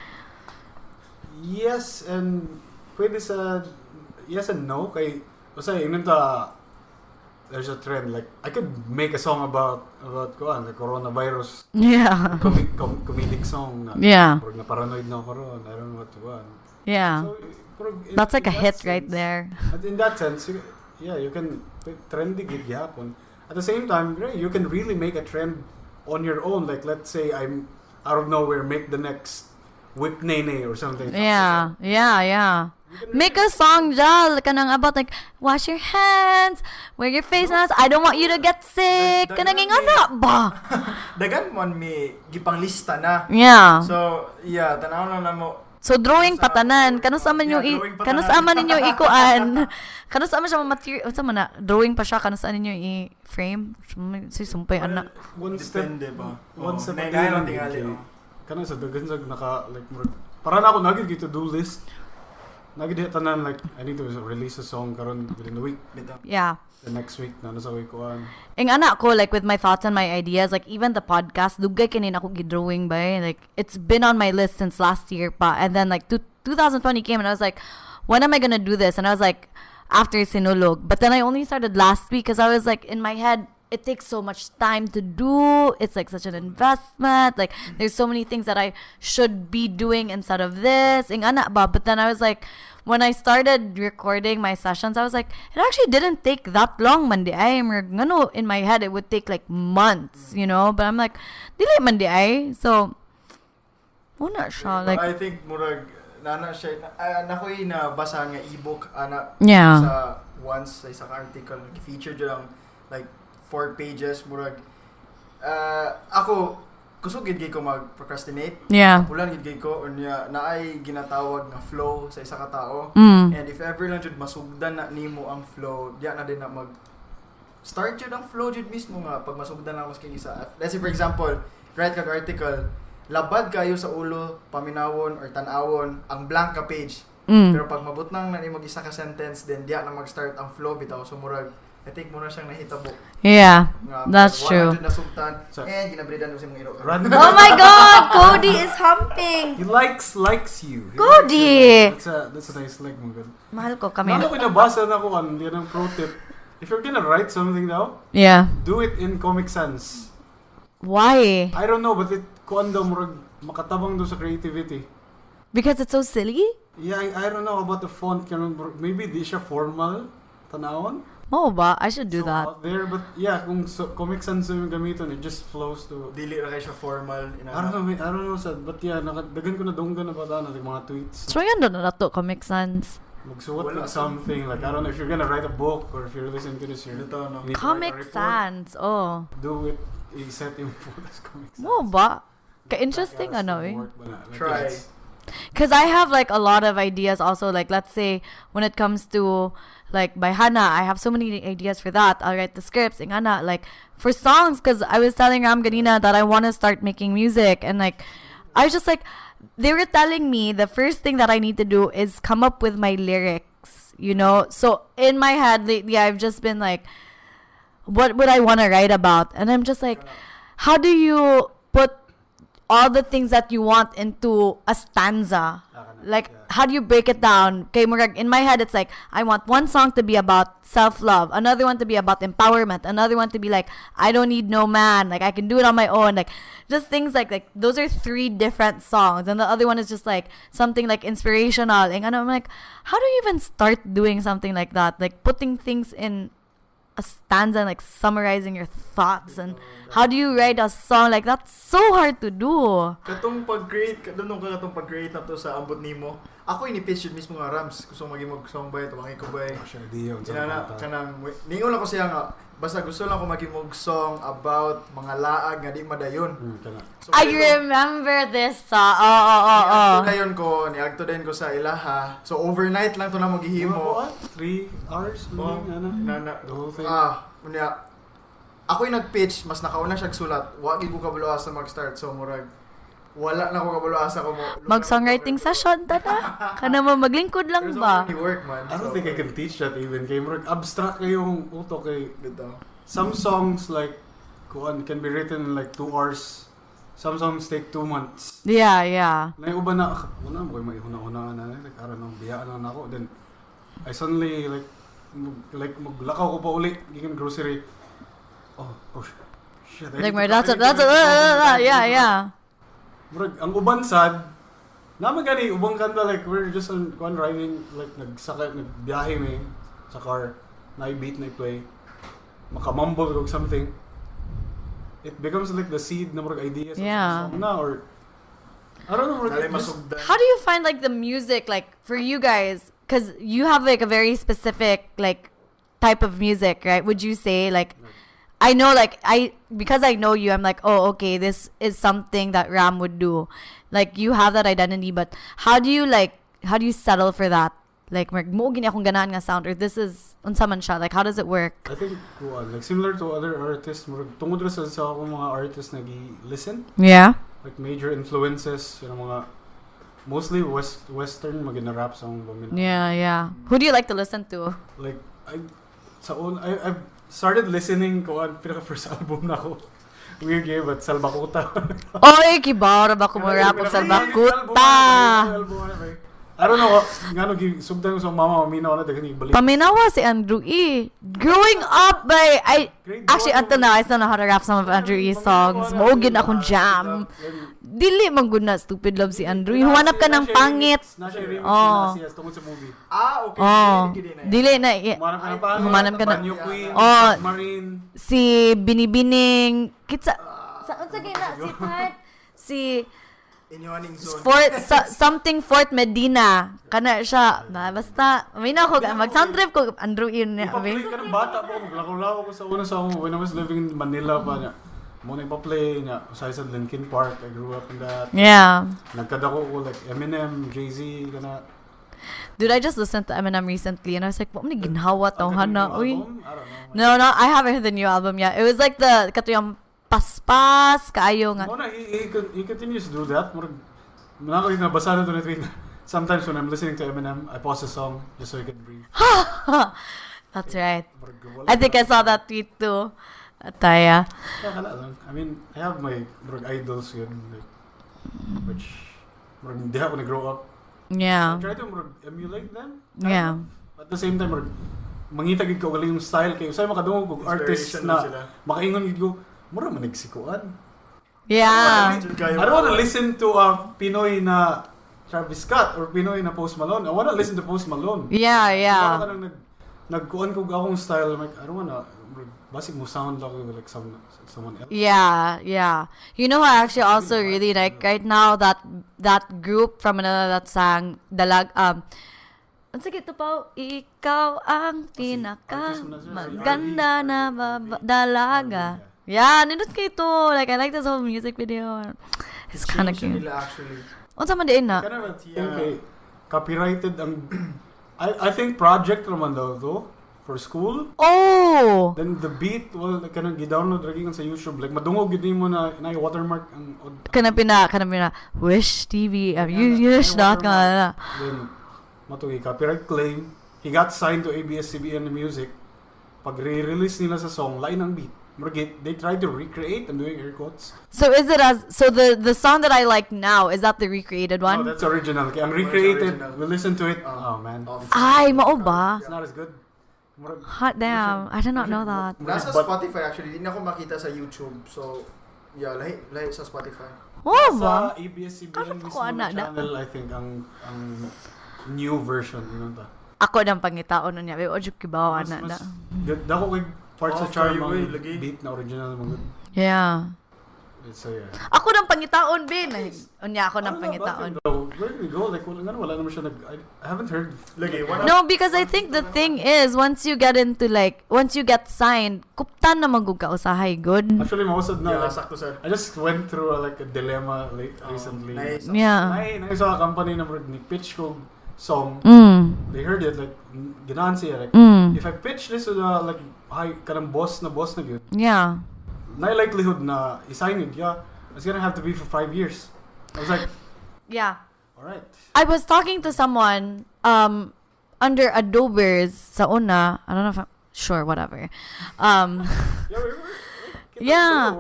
Yes, and pwede sa yes and no. Kay, basta yun there's a trend. Like, I could make a song about the coronavirus. Yeah. Comedic song. Yeah. Or na paranoid na ako ron. I don't know what to want. Yeah. So, that's like a hit right there. In that sense, you can trendy gig yapon. At the same time, you can really make a trend on your own. Like, let's say I'm out of nowhere, make the next Whip Nene or something. Yeah. Make a song, Jal, kanang about like, wash your hands, wear your face mask, I don't want you to get sick. Kanang ingana ba? Dagan mon mi gipang lista na. Yeah. So, tanaw na mo. So drawing patanan, kano sa man yung kano sa man ninyo ikuan. Kano sa man siya material, unsa man na drawing pa siya, kano sa ninyo i-frame. Si sumpay ana. One step ba? One step na tingali. Kana sa dagan sa naka like para na ako nagid to do list. Nagid tanan like I need to release a song karon within the week. Yeah. The next week na sa week kuan. Ing ana ko like with my thoughts and my ideas, like even the podcast dugay kinin ako gidrawing ba, like it's been on my list since last year pa, and then like 2020 came and I was like, when am I gonna do this? And I was like, after Sinulog, but then I only started last week because I was like in my head, it takes so much time to do, it's like such an investment, like there's so many things that I should be doing instead of this, ing ana ba. But then I was like, when I started recording my sessions, I was like, it actually didn't take that long, mandi ay. In my head, it would take like months, you know? But I'm like, dili mandi ay. So, una siya. Like, I think, murag, nana siya, nakoy na basa nga ebook, sa once, sa isang article, featured yung like 4 pages, murag, ako, kusog gid ko mag-procrastinate. Yeah. Pulan gid ko unya naay ginatawag nga flow sa isa ka tao. And if ever lang jud masugdan na nimo ang flow, diya na din na mag start jud ang flow jud mismo nga pag masugdan na maski isa. Let's say for example, write kag article, labad kayo sa ulo, paminawon or tan-awon ang blank ka page. Pero pag mabot nang na nimo isa ka sentence, then diya na mag-start ang flow bitaw. So murag I think muna siyang nahitabo. Yeah, that's true. Nasugtan, and ginabridan mo si mong iro. Oh my God, Cody is humping. He likes you. Cody. That's a nice like mo good. Mahal ko kami. Ano ko nabasa na ko yan ang pro tip. If you're gonna write something now, do it in Comic Sans. Why? I don't know, but it kuan daw murag makatabang daw sa creativity. Because it's so silly? Yeah, I don't know about the font. Maybe di siya formal. Tanawon. Oh, ba? I should do that. Out there, but yeah, kung Comic Sans yung gamiton, it just flows to. Dili ra kay siya formal. I don't know, sad, but yeah, dagan ko na dunggan na pala na mga tweets. So yan na to Comic Sans. Magsuot like something like I don't know if you're gonna write a book or if you're listening to this, Comic Sans. Oh. Do it. I-set yung photos Comic Sans. Mo ba? Ka-interesting eh. Try. Because I have like a lot of ideas also, like let's say when it comes to like by Hannah, I have so many ideas for that. I'll write the scripts in Hannah, like for songs, because I was telling Ram Ganina that I want to start making music, and like I was just like, they were telling me the first thing that I need to do is come up with my lyrics, you know. So in my head lately, I've just been like, what would I want to write about? And I'm just like, how do you put all the things that you want into a stanza? Like, how do you break it down? Okay, in my head, it's like, I want one song to be about self-love, another one to be about empowerment, another one to be like, I don't need no man, like, I can do it on my own, like, just things like those are 3 different songs, and the other one is just, like, something, like, inspirational, and I'm like, how do you even start doing something like that? Like, putting things in a stanza and, like, summarizing your thoughts, and how do you write a song like that's so hard to do. Katong pag-create na to sa ambot nimo. Ako ini-pitch yun mismo nga Rams. Gusto magimog song ba ito, mangiko ba? Kanang ningon ako siya nga basta gusto lang ko magimog song about mga laag nga di madayon. So, I remember this song. Niagto din ko sa ilaha. So overnight lang to na magihimo. 3 hours? The whole thing. ako yung nag-pitch, mas nakauna siya sulat. Wagi ko kabalo asa mag-start. So, murag, wala na ko kabalo asa ko mo. Mag-songwriting session, tata. Kana mo, maglingkod lang ba? Work, man. I don't think I can teach that even. Kaya murag abstract kayong utok kay... Some songs like, can be written in like 2 hours. Some songs take 2 months. Yeah, yeah. Na uban na, una mo kayo maihuna-una na, like, aron nang biyaan na ako. Then, I suddenly, maglakaw ko pa uli, gikan grocery. Oh, shit. Like, that's yeah. Murag, ang uban sad, naman gani, ubang kanta, like, we're just on riding, like, nagbiyahe may sa car, na-beat, na-play, makamumble or something. It becomes like the seed na murag ideas of the song na, or, I don't know, how do you find, like, the music, like, for you guys, because you have, like, a very specific, like, type of music, right? Would you say, like, I know, like, because I know you, I'm like, oh, okay, this is something that Ram would do. Like, you have that identity, but how do you settle for that? Like, mo gini akong ganahan nga sound, or this is, unsa man siya, like, how does it work? I think, like, similar to other artists, tungod sa akong mga artists nag-listen. Yeah. Like, major influences, mga, mostly Western, rap song. Yeah. Who do you like to listen to? Like, I've started listening ko ang pinaka-first album na ko. Weird game, but Salbakuta. Oy, kibara ba ko mo rap of Salbakuta? I don't know, ngano subdan ko sa mama maminaw na dagan ibalik. Paminawa si Andrew E. Growing up actually until now I still know how to rap some of Andrew E's songs. Maugin akong jam. Dili man gud na stupid love si Andrew. Humanap ka ng pangit. Oh. Tungod sa movie. Okay. Dili na. Humanap ka na. Marine. Si Binibining. Kitsa. Saan sa gina? Si Pat. Si Fort Medina. Kana siya. Basta, may na ako. Mag-sound trip ko. Andrew yun. Ipa-play ka ng bata po. Maglakaw-lakaw ko sa una sa when I was living in Manila pa niya. Muna ipa-play niya. Sa Linkin Park. I grew up in that. Yeah. Nagkadako ko like Eminem, Jay-Z, kana. Dude, I just listened to Eminem recently and I was like, what ni ginhawa tong hana? Uy. I don't know. No, I haven't heard the new album yet. It was like the katuyang paspas kaayo nga. He continues to do that. Nabasa na ito na tweet. Sometimes when I'm listening to Eminem, I pause the song just so I can breathe. That's right. I think I saw that tweet too. Ataya. I mean, I have my idols yun, which hindi ako na-grow up. Yeah. I try to emulate them. Yeah. At the same time, mangitagid ko galing yung style kayo. Sa'yo makadungog kong artist na makaingon ko, mura manigsikuan. Yeah. I don't want to listen to a Pinoy na Travis Scott or Pinoy na Post Malone. I want to listen to Post Malone. Yeah. Nagkuhan ko akong style. Like, I don't want to, basig mo sound like someone else. Yeah. You know, I actually also really like right now that group from another that sang Dalag. Ang sige ito pa, ikaw ang pinaka maganda na dalaga. Yeah, nindot kayo ito. Like, I like this whole music video. It's kind of cute. Unsa man diin na? Copyrighted ang... I think project naman daw to for school. Oh! Then the beat, kanang gi-download lagi sa YouTube. Like, madungog yun mo na watermark ang... Kanang pina, Wish TV, wish dot ka. Then, matugi, copyright claim. He got signed to ABS-CBN Music. Pag re-release nila sa song, lain ang beat. They tried to recreate. I'm doing air quotes. So is it the song that I like now, is that the recreated one? No, that's original. Ang recreated, we listen to it. Oh man. Ay, mao ba? It's not as good. Hot damn. I did not know that. Nasa Spotify actually. Hindi na ako makita sa YouTube. So, yeah, lahi sa Spotify. Oh ba? Sa ABS-CBN mismo channel, I think, ang new version. Ako nang pangitaon niya. Pero ojo kibawa na. Dako kay parts sa charm ang beat na original mo. Yeah. So, yeah. Ako nang pangitaon, Ben. Unya ako nang pangitaon. Where did we go? Like, wala naman siya I haven't heard. No, because I think the thing is, once you get signed, kuptan na magug ka usahay, good. Actually, mausad na. Yeah, sakto sir. I just went through a dilemma recently. Nice. Yeah. Nai sa company na ni pitch ko song. They heard it like ganahan siya like if I pitch this to the like high kanang boss na gyud. Yeah. Na likelihood na isign it, it's gonna have to be for 5 years. I was like, yeah. All right. I was talking to someone under Adobe's sa una. I don't know if I'm sure, whatever. Yeah.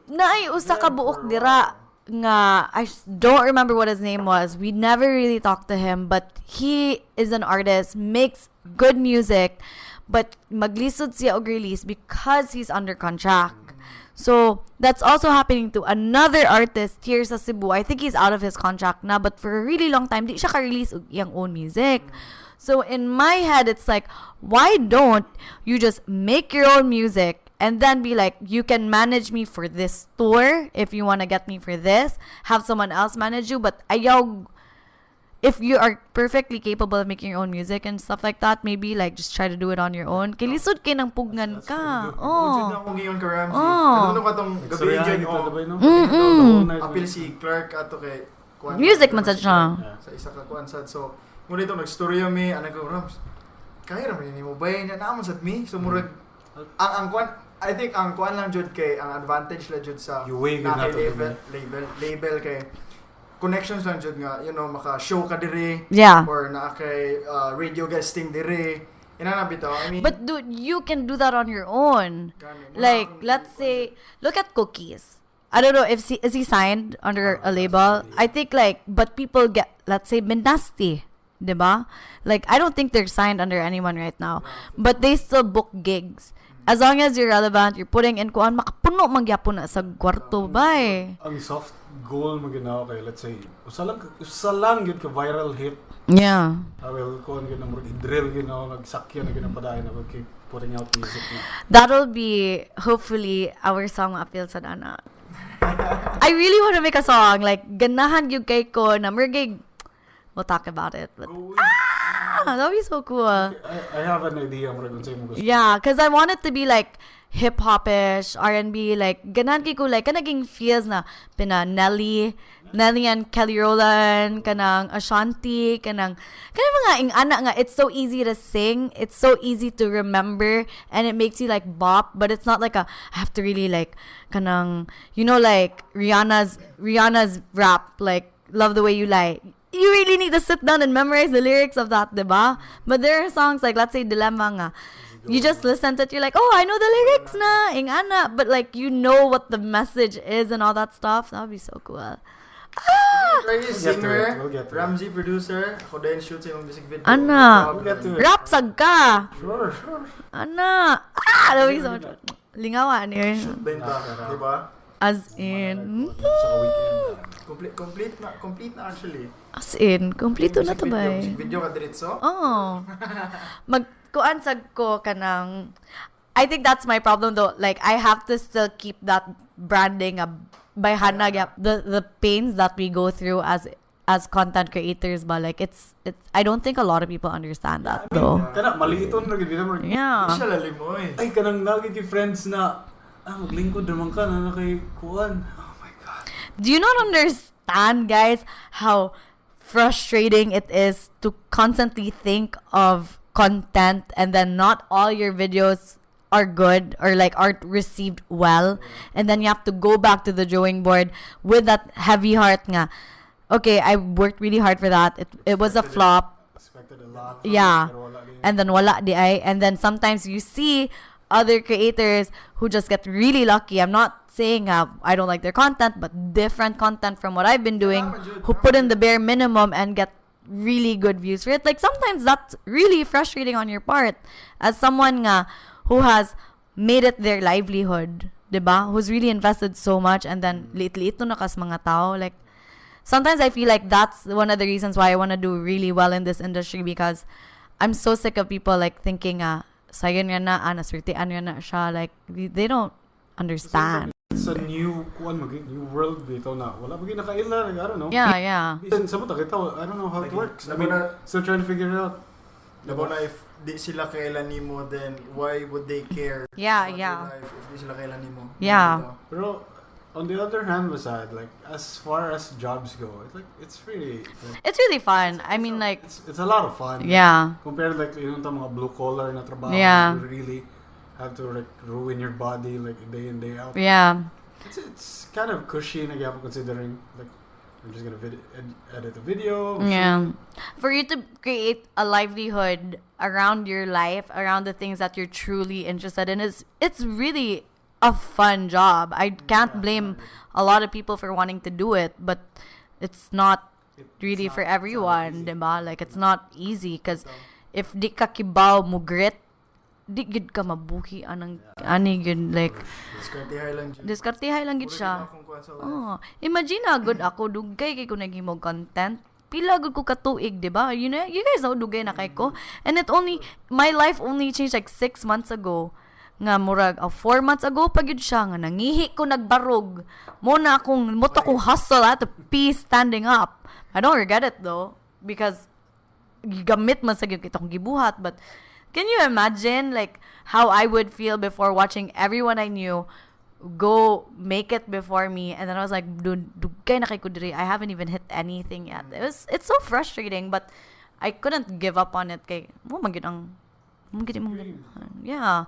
Naay usa ka buok dira nga I don't remember what his name was. We never really talked to him, but he is an artist, makes good music, but maglisod siya og release because he's under contract. So that's also happening to another artist here sa Cebu. I think he's out of his contract na, but for a really long time di siya ka-release og iyang own music. So in my head it's like, why don't you just make your own music and then be like, you can manage me for this tour if you want to get me for this, have someone else manage you, but ayaw, if you are perfectly capable of making your own music and stuff like that, maybe like just try to do it on your own. Kilisod kay nang pugnan ka. Oh. Ako ngayon ka Ramzy. Ano ba tong gabi dyan? Apil si Clark ato kay music man sad siya. Sa isa ka kuan sad. So, muna itong nag-storya mi, anak ko, Rams, kaya naman yun mo ba yun? Naaman sad mi? So, murag, ang kuan, I think ang kuan lang jud kay, ang advantage lang jud sa label kay, connections lang jud nga, you know, maka-show ka diri, or na kay radio guesting diri, inanabito. I mean, but dude, you can do that on your own. Like, let's say, look at Cookies. I don't know if is he signed under a label. I think like, but people get, let's say, Bendasti, diba? Like, I don't think they're signed under anyone right now, but they still book gigs. As long as you're relevant, you're putting in kuan, makapuno mangyapon na sa kwarto ba eh. Ang soft goal mo ginawa kay, let's say, usalang yun ka viral hit. Yeah. I will kuan yun na drill yun na nagsakyan na ginapadayan na will keep putting out music na. That'll be, hopefully, our song appeal sa dana. I really want to make a song, like, ganahan yung kay ko na mergig. We'll talk about it. But, that would be so cool. I have an idea. Yeah, because I want it to be like hip-hop-ish, R&B, like, ganahan ko, like, kanaging feels na, pina Nelly and Kelly Rowland, kanang Ashanti, kanang mga ing-ana nga, it's so easy to sing, it's so easy to remember, and it makes you like bop, but it's not like I have to really like, kanang, you know, like Rihanna's rap, like, Love the Way You Lie. You really need to sit down and memorize the lyrics of that, diba? But there are songs like, let's say, Dilemma nga. You just listen to it, you're like, oh, I know the lyrics na, ing-ana, but like, you know what the message is and all that stuff. That would be so cool. Singer, Ramzy producer, ako din shoot sa yung music video. Ana, rap sag ka. Sure. Ana, that would be so much. Lingawan yun. Shoot din ta, di ba? As in, complete na actually. As in, kompleto na to ba eh. Music video ka diretso? Oo. Magkuan sag ko kanang, I think that's my problem though. Like, I have to still keep that branding by hanag the pains that we go through as content creators, but like it's I don't think a lot of people understand that though. Kana maliiton ra gid mo. Yeah. Siya lalimoy. Ay kanang nagit yung friends na maglingkod naman ka na kay kuan. Oh my god. Do you not understand, guys, how frustrating it is to constantly think of content and then not all your videos are good or like aren't received well, and then you have to go back to the drawing board with that heavy heart nga. Okay, I worked really hard for that. It was a flop. Expected a lot. Yeah. And then wala di ay. And then sometimes you see other creators who just get really lucky. I'm not saying I don't like their content, but different content from what I've been doing, who put in the bare minimum and get really good views for it. Like sometimes that's really frustrating on your part as someone nga who has made it their livelihood, diba? Who's really invested so much, and then liit-liit to na kas mga tao. Like, sometimes I feel like that's one of the reasons why I want to do really well in this industry, because I'm so sick of people like thinking, sayon nga na, naswertean nga na siya. Like, they don't understand. It's a new world dito na wala bagay nakaila, like, I don't know. Yeah. Sa mo takita, I don't know how it works. I mean, still trying to figure it out. Labo na if di sila kailan nimo, then why would they care? Yeah. If di sila kailan nimo. Yeah. Pero on the other hand, beside, like, as far as jobs go, it's really... Like, it's really fun. I mean, like... It's a lot of fun. Yeah. Compared, like, yung mga blue-collar na trabaho, yeah. you really have to, like, ruin your body, like, day in, day out. Yeah. It's kind of cushy, considering, like, I'm just gonna edit a video. Yeah. For you to create a livelihood around your life, around the things that you're truly interested in, it's really a fun job. I can't blame a lot of people for wanting to do it, but it's not really for everyone, diba? Like, it's not easy because if di ka kibaw mo grit, di gid ka mabuhi anang ani gid, like diskartihay lang gid siya. Oh, imagine good ako dugay kay ko naghimog content. Pila gud ko katuig, diba? You know, you guys know dugay na kay ko. And my life only changed like 6 months ago. Nga murag 4 months ago pa gyud siya nga nangihi ko nagbarog. Mo to hustle at the peace standing up. I don't regret it though because gamit man sa gyud kitong gibuhat, but can you imagine like how I would feel before watching everyone I knew go make it before me, and then I was like, dude, dugay na kay ko diri. I haven't even hit anything yet. It's so frustrating, but I couldn't give up on it kay mo magid ang yeah.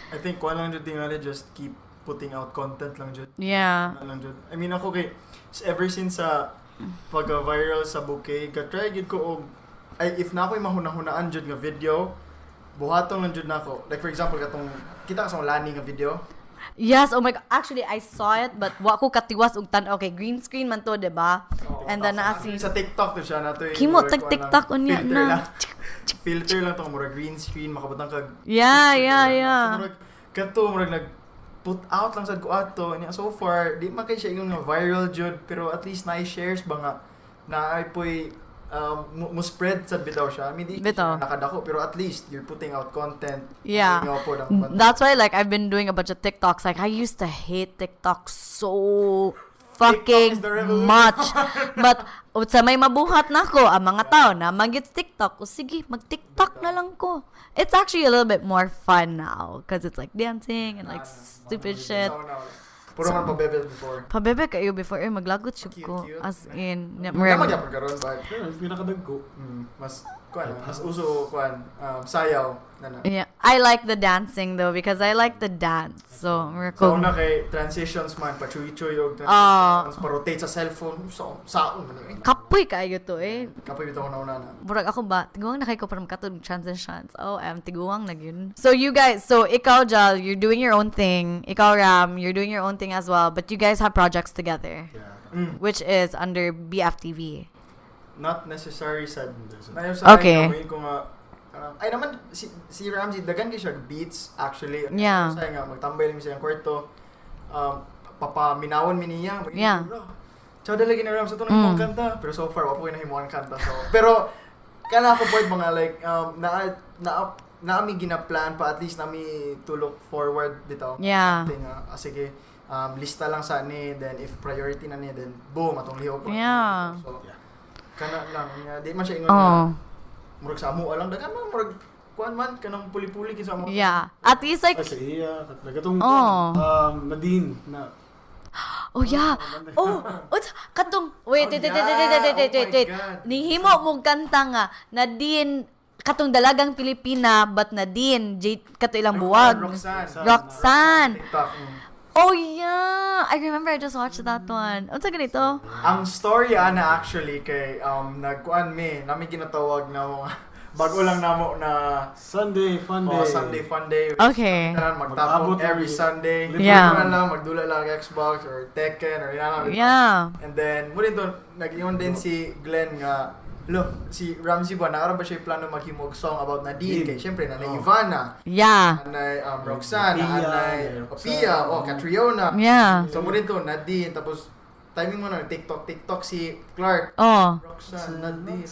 I think kuan lang jud tingali, just keep putting out content lang jud. Yeah. I mean ako kay ever since pag-viral sa bouquet, try gid ko if na ako'y mahunahunaan jud nga video, buhaton lang jud nako. Like for example katong kita ka sa lani nga video. Yes, oh my god. Actually, I saw it, but wa ko katiwas og okay, green screen man to, diba? And then sa TikTok to siya na to. Kimo TikTok unya na. Filter lang to mura green screen makabutang kag. Yeah. Kato murag nag put out lang sad ko ato. So far, di man kay siya ingon nga viral jud, pero at least na-shares ba nga na ay poy mo spread sa bitaw siya. I mean, di siya nakadako, pero at least you're putting out content. Yeah. That's why like I've been doing a bunch of TikToks. Like I used to hate TikTok so fucking much. But sa may mabuhat na ko, ang mga tao na mag-get TikTok, sige, mag-TikTok na lang ko. It's actually a little bit more fun now because it's like dancing and like stupid shit. Puro man pabebe before. Pabebe kayo before maglagot siya ko. As in, magyapon karon but pinakadagko. Mas uso sayaw. Yeah, I like the dancing though because I like the dance. So, so una kay transitions man pachuy-chuy og transitions, pa-rotate sa cellphone. So, saon man eh. Kapoy kayo to eh. Kapoy bitaw na una. Burag ako ba? Tiguang na kayo ko para makatulog transitions. Tiguang na yun. So you guys, ikaw Jal, you're doing your own thing. Ikaw Ram, you're doing your own thing as well. But you guys have projects together. Yeah. Which is under BFTV. Not necessary sad. Okay. Ay naman si Ramzy dagan kay siya beats actually. Yeah. Say nga magtambay lang siya sa kwarto. Papaminawon mi niya. Yeah. Ciao dala gina Ramzy to nang kanta, pero so far wa po nahimuan kanta so. Pero kana ako point mga like naami ginaplan pa at least nami to look forward dito. Yeah. Sige. Lista lang sa ni, then if priority na ni, then boom atong liho ko. Yeah. So kana lang di man siya ingon murag sa amo alang dagan man murag kuan man kanang puli-puli kinsa mo. Yeah. At least like sa iya katong Nadine na. Oh yeah. Katong wait. Nihimo mong kanta nga Nadine katong dalagang Pilipina but Nadine kato ilang buwag. Roxanne. Oh yeah, I remember I just watched that one. Unsa ganito? Ang story ana actually kay nagkuan nami ginatawag na mga bago lang namo na Sunday Fun Day. Sunday Fun Day. Okay. Magtapon every Sunday. Yeah. Lang magdula lang Xbox or Tekken or yan. Yeah. And then mo dito nag-iwan din si Glenn nga si Ramzy ba nakaroon ba siya plano maghimog song about Nadine kay syempre nanay Ivana. Yeah. Nanay Roxanne, nanay Pia, Catriona. Yeah. So mo dito Nadine tapos timing mo na TikTok si Clark. Roxanne, Nadine.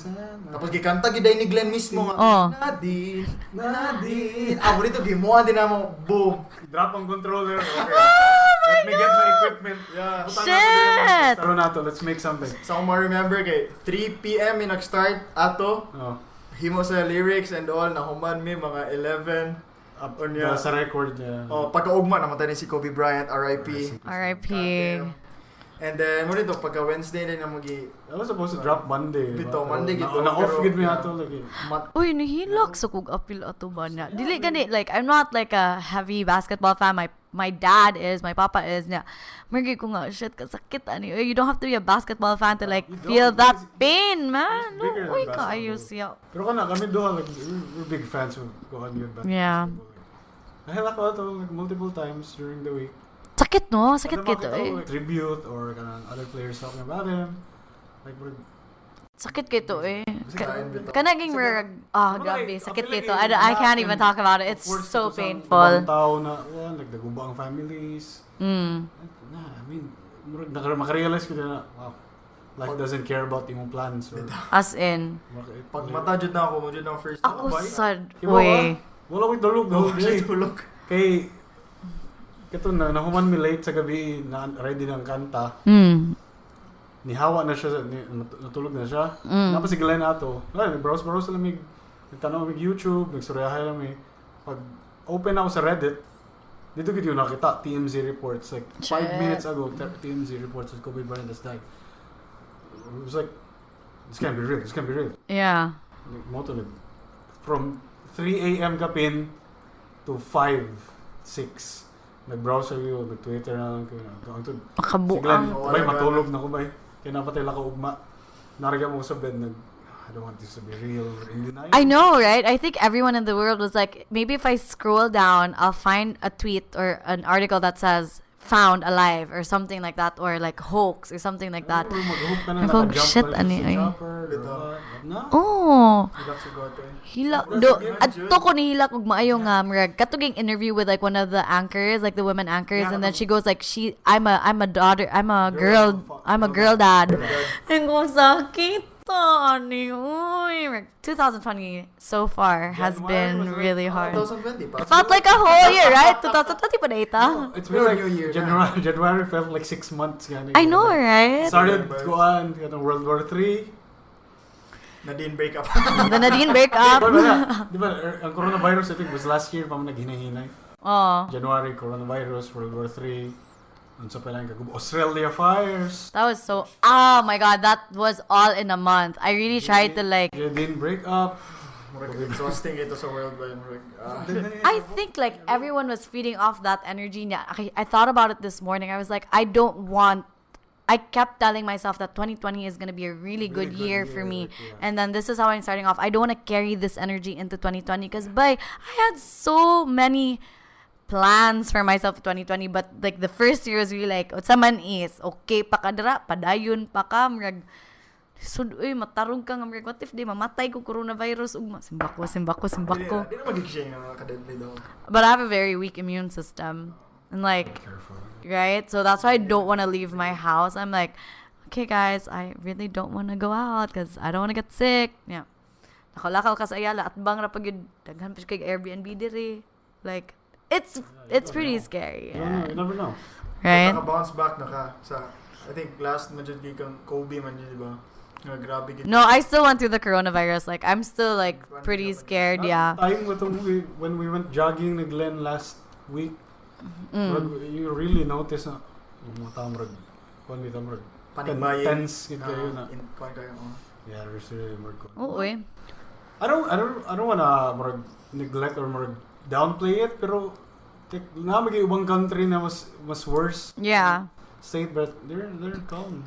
Tapos gikanta giday ni Glenn mismo nga. Nadine. Mo dito gimuha din namo boom. Drop ang controller. Okay. Let me get my equipment. Yeah. Shit! Taro nato, let's make something. So kung ma-remember kay 3 PM nag-start ato. Himo sa lyrics and all nahuman mi mga 11 Sa record niya. Pagkaugma, namatay ni si Kobe Bryant, R.I.P. R.I.P. And then, mo dito, pagka Wednesday na magi... I was supposed to drop Monday. Bito, Monday gito. Na-off gid mi ato lagi. Uy, nahilak sa kug apil ato ba niya. Dili gani, like, I'm not like a heavy basketball fan. My dad is, my papa is niya. Mergi ko nga, shit, kasakit ani. You don't have to be a basketball fan to like feel that pain, man. No, uy, kaayo siya. Pero kami duha, like, we're big fans of Gohan yun basketball. Yeah. Nahilak ko ito like multiple times during the week. Sakit no? Sakit kito eh. Like, tribute or other players talking about him. Like, sakit kito eh. Kanaging grabe, sakit kito. I can't even talk about it. It's so painful. Tao na, nagdaguba ang families. I mean, makarealize ko na, wow, life doesn't care about imong plans. Or, as in. Pag mata jud na ako, jud na first. Ako sad. Uy. Wala ko'y tulog. Tulog. Kay, ito nahuman mi late sa gabi, ready ng kanta. Nihawa na siya, natulog na siya. Napasigalan na ito. Browse lang may, nagtanong may YouTube, nagsuryahay lang may. Pag open ako sa Reddit, dito ko nakita, TMZ reports, like 5 minutes ago, TMZ reports that Kobe Bryant has died. It was like, this can't be real. Yeah. From 3 a.m. kapin to 5, 6. Nag-browser yun, nag-Twitter na lang. Makabuang. Bay, matulog na ko bay. Kaya napatay lang ka ugma. Nariga mo sa bed, I don't want this to be real. I know, right? I think everyone in the world was like, maybe if I scroll down, I'll find a tweet or an article that says, found alive or something like that, or like hoax or something like that. Ako, shit, ani ay. Oh. Hilak. Adto ko ni hilak ug maayo nga murag katuging interview with like one of the anchors, like the women anchors, and then she goes like, I'm a daughter, I'm a girl dad. And ko sakit. 2020 so far has been really hard. 2020 pa. Felt like a whole year, right? 2020 pa data. It's been like January felt like 6 months. I know, right? Started kuan World War 3. Nadine break up. The Nadine break up. Diba, ang coronavirus I think was last year pa man naghinay-hinay. January coronavirus, World War 3. Australia fires. That was so. Oh my god, that was all in a month. I really tried to like. You didn't break up. Exhausting ito sa world. I think like everyone was feeding off that energy. I thought about it this morning. I was like, I kept telling myself that 2020 is going to be a really good year for me. Yeah. And then this is how I'm starting off. I don't want to carry this energy into 2020 because, I had so many plans for myself for 2020, but like the first year was really like, sa man is, okay pa kadra, padayon pa ka, mrag, matarong ka nga, mrag, what if di mamatay ko coronavirus, simbako. Di na mag-exchange na kadently daw. But I have a very weak immune system, and like, right? So that's why I don't want to leave my house. I'm like, okay guys, I really don't want to go out because I don't want to get sick. Yeah. Nakalakaw ka sa Ayala, at bang rapag yun, daghan pa siya kay Airbnb diri. Like, it's pretty scary. Yeah. You never know. Right? Naka-bounce back na ka sa, I think last majud kang Kobe man yun, diba? Grabe. No, I still went through the coronavirus. Like, I'm still like pretty scared, yeah. Time when we went jogging in Glen last week, you really notice na tense kayo na. Yeah, there's really more going. Oo eh. I don't wanna neglect or downplay it, pero namagay ubang country na mas worse. Yeah. State, but they're calm.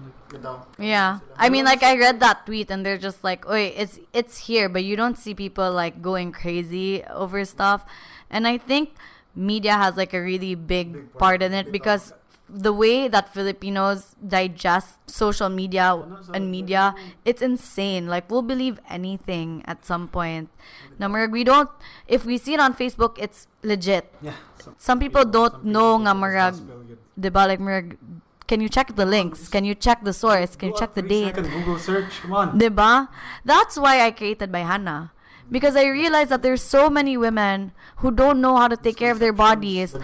Yeah. I mean, like, I read that tweet and they're just like, "Oy, it's here," but you don't see people like going crazy over stuff. And I think media has like a really big part in it because the way that Filipinos digest social media and media, it's insane. Like, we'll believe anything at some point. We don't, if we see it on Facebook, it's legit. Yeah. Some people don't know nga marag, diba, like marag, can you check the links? Can you check the source? Can you check the date? Google search, come on. Diba? That's why I created By Hannah. Because I realized that there's so many women who don't know how to take care of their bodies.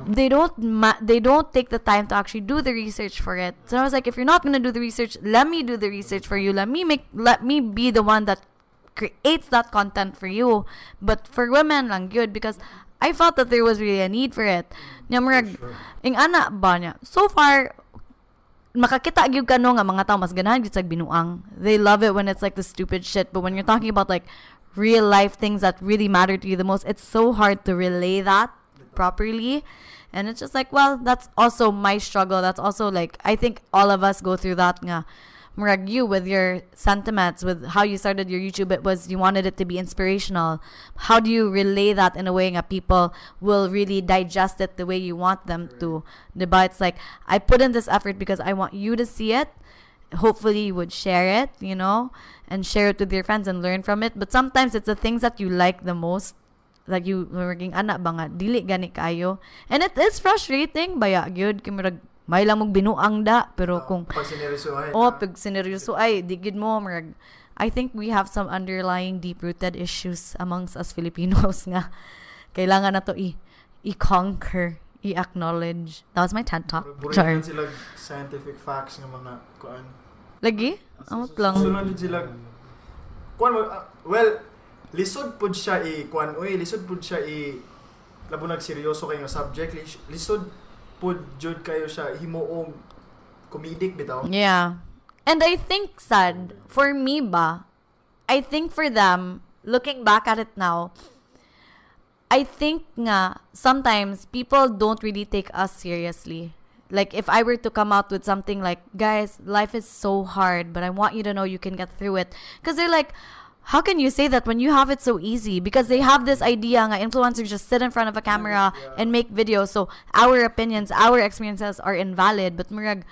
They don't take the time to actually do the research for it. So I was like, if you're not gonna do the research, let me do the research for you. Let me be the one that creates that content for you. But for women lang good, because I felt that there was really a need for it. Nya murag ing ana ba niya. So far makakita gyud kano nga mga tao mas ganahan gyud sa binuang. They love it when it's like the stupid shit, but when you're talking about like real life things that really matter to you the most, it's so hard to relay that properly. And it's just like, well, that's also my struggle. That's also like, I think all of us go through that nga. Murag, you with your sentiments, with how you started your YouTube, it was you wanted it to be inspirational. How do you relay that in a way that people will really digest it the way you want them to? But it's like, I put in this effort because I want you to see it. Hopefully you would share it, you know, and share it with your friends and learn from it. But sometimes it's the things that you like the most that you working anak ba nga dili gani kayo, and it is frustrating baya gyud kay murag may lang mong binuang da pero kung pag sineryoso ay di gid mo murag. I think we have some underlying deep-rooted issues amongst us Filipinos nga kailangan na to i-conquer, i-acknowledge. That was my TED talk. Burihan sila scientific facts nga mga kuan lagi amot lang sunod sila kuan mo well lisod pud siya lisod pud siya labo nagseryoso kay nga subject, lisod pud jud kayo siya himuong comedic bitaw. Yeah. And I think sad for me ba, I think for them looking back at it now, I think nga sometimes people don't really take us seriously. Like if I were to come out with something like, guys, life is so hard, but I want you to know you can get through it, because they're like, how can you say that when you have it so easy? Because they have this idea nga influencers just sit in front of a camera and make videos, so our opinions, our experiences are invalid. But murag,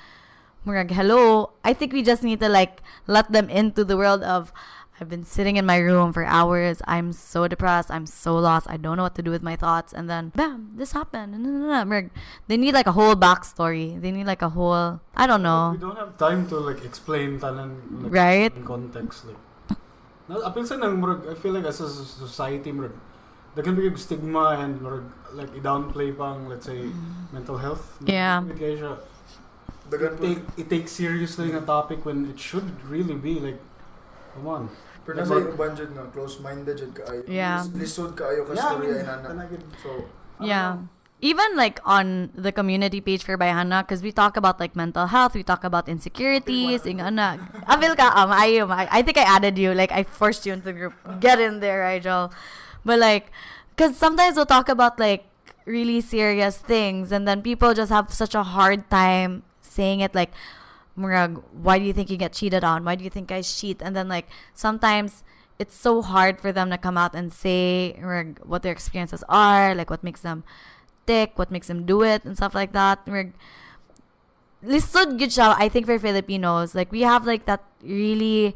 hello, I think we just need to like let them into the world of, I've been sitting in my room for hours, I'm so depressed, I'm so lost, I don't know what to do with my thoughts, and then bam, this happened. They need like a whole backstory. They need like a whole, I don't know. We don't have time to like explain tanan like, right? In context like. Apil sa nang murag, I feel like as a society murag there can be stigma and murag like i-downplay pang let's say mental health. Yeah. It takes seriously a topic when it should really be like, come on. Pero nasa yung budget nga close-minded jud kaayo. Yeah. Lisod kaayo ka storya inana. So yeah. Even like on the community page for Bayhana, because we talk about like mental health, we talk about insecurities, I think I added you, like I forced you into the group. Get in there, Rigel. But like, because sometimes we'll talk about like really serious things, and then people just have such a hard time saying it, like, Murag, why do you think you get cheated on? Why do you think guys cheat? And then like sometimes it's so hard for them to come out and say Murag, what their experiences are, like what makes them tick, what makes them do it, and stuff like that. Lisod good siya, I think for Filipinos, like we have like that really,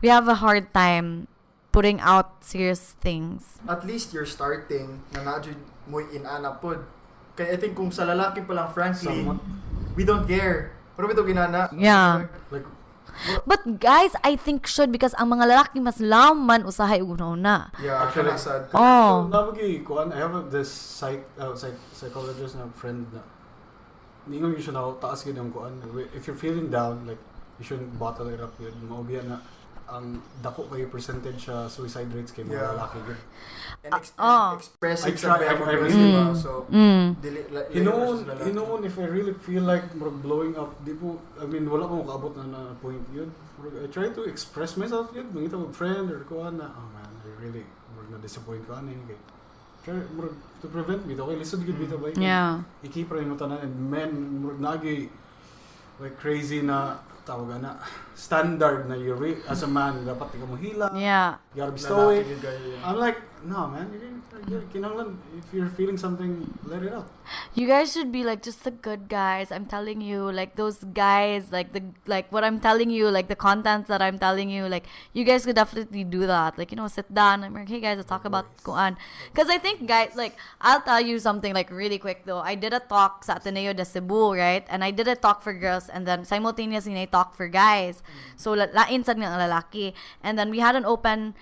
we have a hard time putting out serious things. At least you're starting na nadyo mo inana pod. Kaya I think kung sa lalaki pa lang, frankly, we don't care. Pero ito ginana. Yeah. Like, but guys, I think should, because ang mga lalaki mas laman usahay una-una. Yeah, actually sad. Oh. I have this psychologist na friend na ningon yun siya na taas yun yung kuan. If you're feeling down, like you shouldn't bottle it up yun. Maubia na ang dako kayo percentage suicide rates kay mga lalaki yun. And expressive sa very so hinoon if I really feel like blowing up, di po, I mean wala pa mo kaabot na point yun. I try to express myself yun, mangita mo friend or kuan na, oh man, I really na-disappoint ko ano yun. Try to prevent me, okay, lisod yun bita ba yun? Yeah. I-keep rin mo tanan, and men, nagi like crazy na tawag na standard na as a man dapat ikaw mo hila. Yeah. You gotta be stoic. I'm like, no man, if you're feeling something, let it out. You guys should be like just the good guys. I'm telling you, like those guys, like what I'm telling you, like the content that I'm telling you, like you guys could definitely do that. Like, you know, sit down and like, hey guys, let's talk about Kuan. Because I think guys, like I'll tell you something like really quick though. I did a talk sa Ateneo de Cebu, right? And I did a talk for girls, and then simultaneously I talk for guys. So lain sad ng lalaki. And then we had an open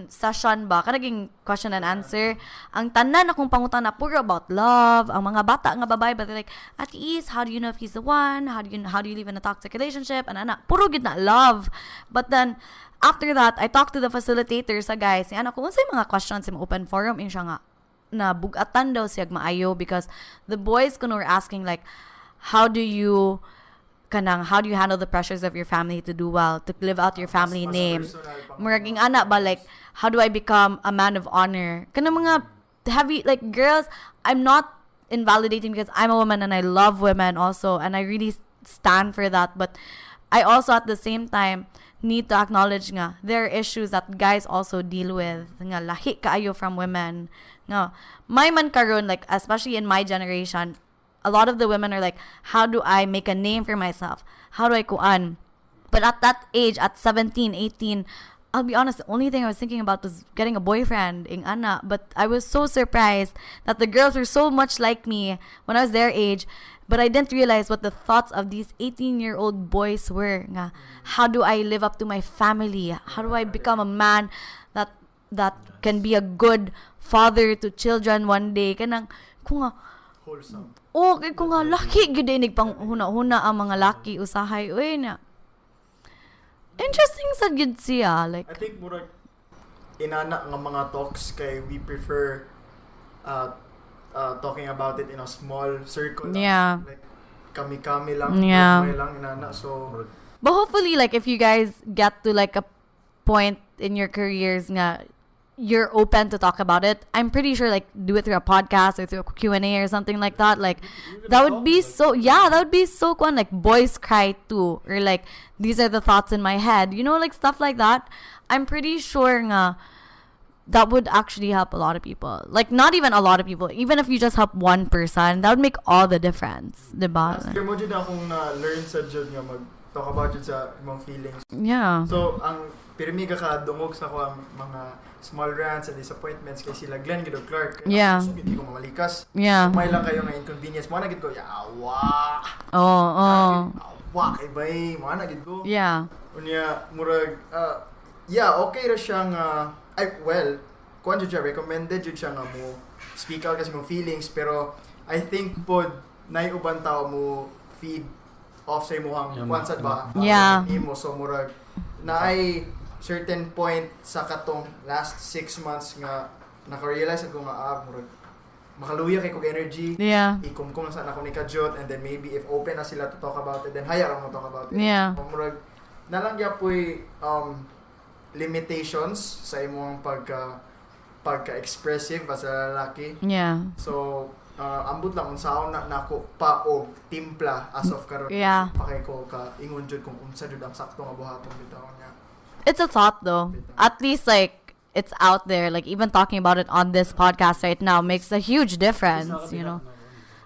session ba, kanaging question and answer. Ang tanan akong pangutan na puro about love. Ang mga bata nga babae, but they're like, Ate Is, how do you know if he's the one? How do you live in a toxic relationship? And ana, puro gid na love. But then after that, I talked to the facilitator sa guys. Ana ko unsay mga questions sa open forum in siya nga. na bugatan daw siyag maayo because the boys kuno were asking like how do you handle the pressures of your family to do well, to live out your family name. Muraging ana ba like how do I become a man of honor? Kanang mga heavy like girls, I'm not invalidating because I'm a woman and I love women also and I really stand for that, but I also at the same time need to acknowledge nga there are issues that guys also deal with nga lahi kaayo from women. No, my man karon like especially in my generation, a lot of the women are like, how do I make a name for myself? How do I kuan? But at that age, at 17, 18, I'll be honest, the only thing I was thinking about was getting a boyfriend in ana. But I was so surprised that the girls were so much like me when I was their age. But I didn't realize what the thoughts of these 18-year-old boys were. Nga, how do I live up to my family? How do I become a man that can be a good father to children one day? Kanang, kung nga, wholesome. Oh, kung nga, laki gyud inig pang huna-huna ang mga laki usahay. Uy na. Interesting sa gyud siya. Like, I think murag inana nga mga talks kay we prefer talking about it in a small circle. Yeah. Like kami-kami lang. Yeah. Lang inana. So, but hopefully, like, if you guys get to like a point in your careers nga you're open to talk about it, I'm pretty sure like do it through a podcast or through a Q&A or something like that. Like that would be so that would be so cool. Like boys cry too, or like these are the thoughts in my head, you know, like stuff like that. I'm pretty sure nga that would actually help a lot of people. Like not even a lot of people, even if you just help one person, that would make all the difference, diba? last year mo dyan akong na-learn sa Jud nga mag-talk about dyan sa imong feelings. Yeah. So, ang pirmi ka dungog sa ko ang mga small rants and disappointments kay sila Glenn Gido Clark. Yeah. So, hindi ko mamalikas. Yeah. May lang kayo nga inconvenience. Mga nagid ko, yawa! Oh. Yawa! Kay bay! Mga nagid ko. Yeah. Unya, murag, okay ra siyang, kuhan dyan siya, recommended dyan siya nga mo speak out kasi mo feelings, pero I think pod, naiuban tao mo feed off sa imuhang wansad ba? Yeah. Imo, so murag, na ay certain point sa katong last 6 months nga naka-realize ako nga murag makaluya kay kog energy. Yeah. Ikumkum sa ako ni Kajot and then maybe if open na sila to talk about it then haya lang mo talk about it. Yeah. Murag nalang gyapon limitations sa imong pagka-expressive as a lalaki. Yeah. So ambot lang unsaon na nako pa og timpla as of karon. Yeah. Pakay ko ka ingon jud kung unsa jud ang sakto nga buhaton bitaw niya. It's a thought though. At least like it's out there. Like even talking about it on this podcast right now makes a huge difference, you know.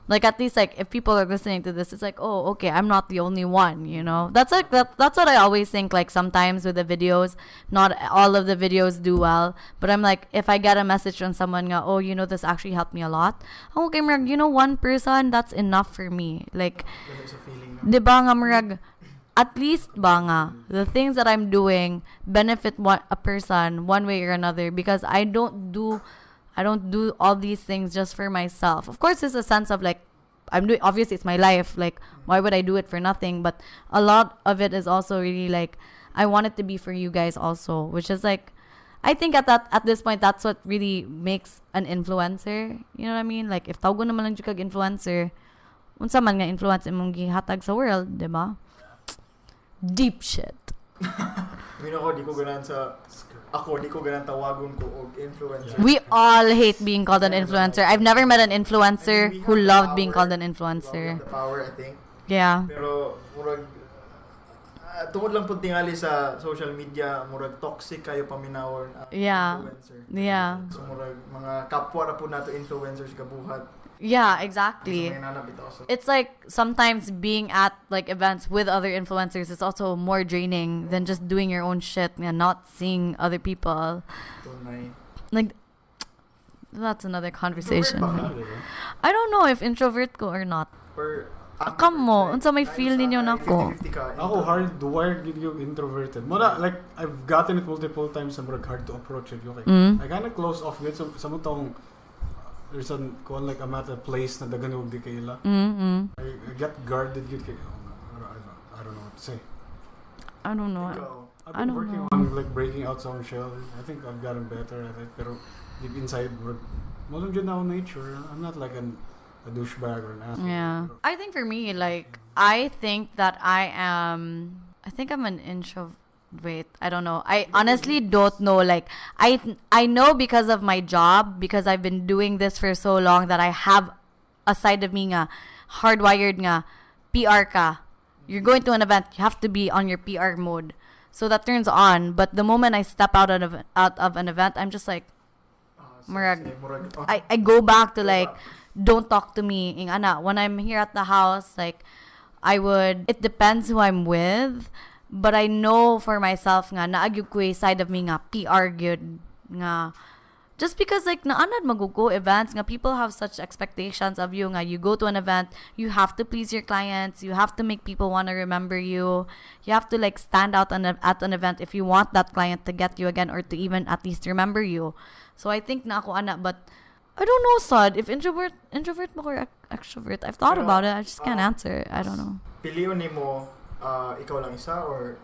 Like at least like if people are listening to this, it's like, oh, okay, I'm not the only one, you know. That's like that's what I always think. Like sometimes with the videos, not all of the videos do well, but I'm like, if I get a message from someone, nga, oh, you know, this actually helped me a lot. Okay, murag, you know, one person, that's enough for me. Like, diba nga murag, at least ba nga, the things that I'm doing benefit a person one way or another, because I don't do all these things just for myself. Of course, there's a sense of like, I'm doing, obviously it's my life, like why would I do it for nothing? But a lot of it is also really like, I want it to be for you guys also, which is like, I think at this point, that's what really makes an influencer. You know what I mean? Like if tawgo naman lang jud kag influencer, unsa man nga influence imong gihatag sa world, diba? Deep shit. Di ko ganang tawagon ko og influencer. We all hate being called an influencer. I've never met an influencer who loved being called an influencer. The power, I think. Yeah. Pero murag tungod lang pud tingali sa social media, murag toxic kayo paminawon influencer. Yeah. So murag mga kapwa ra pud nato influencers kabuhat. Yeah, exactly. It's like sometimes being at like events with other influencers is also more draining than just doing your own shit and not seeing other people. Like that's another conversation. I don't know if introvert ko or not. Akam mo, unsa may feel ninyo nako? Ako hardwired gid yung introverted. Mura like I've gotten it multiple times, and hard to approach it. Okay. I kind of close off with sa mutong there's like I'm at a place na dagan og di kaila. I get guarded gid kay I don't know what to say. I don't know. I've been working on like breaking out some shell. I think I've gotten better at it, pero deep inside Most of now nature. I'm not like a douchebag or an asshole. Yeah. I think for me, like, I think that I'm an introvert. Wait, I don't know. I honestly don't know. Like, I know because of my job, because I've been doing this for so long, that I have a side of me nga, hardwired nga, PR ka. You're going to an event, you have to be on your PR mode. So that turns on. But the moment I step out of an event, I'm just like, I go back to like, don't talk to me. Ing ana, when I'm here at the house, like, it depends who I'm with. But I know for myself nga, naagyug ko side of me nga, PR gyud nga. Just because like, naanad magugo events nga, people have such expectations of you nga, you go to an event, you have to please your clients, you have to make people want to remember you, you have to like stand out at an event if you want that client to get you again or to even at least remember you. So I think na ako ana, but I don't know, Sad, if introvert ba or extrovert. I've thought about it, I just can't answer. I don't know. Piliyon ni mo, ikaw lang isa or